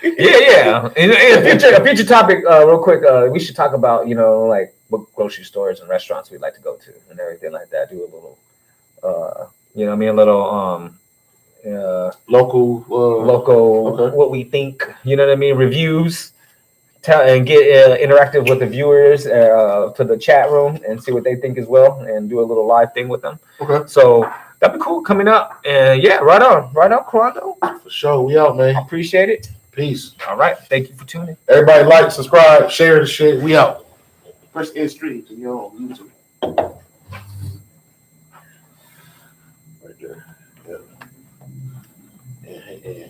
Speaker 2: Yeah. In a future topic, real quick, we should talk about, like what grocery stores and restaurants we'd like to go to and everything like that. Do a little, a little
Speaker 1: local,
Speaker 2: okay. What we think, reviews. And get interactive with the viewers to the chat room and see what they think as well, and do a little live thing with them.
Speaker 1: Okay.
Speaker 2: So that'd be cool coming up. And yeah, right on, Crondo.
Speaker 1: For sure, we out, man.
Speaker 2: Appreciate it.
Speaker 1: Peace.
Speaker 2: All right, thank you for tuning.
Speaker 1: Everybody, like, subscribe, share the shit. We out. Press end stream to you on YouTube. Right there. Yeah.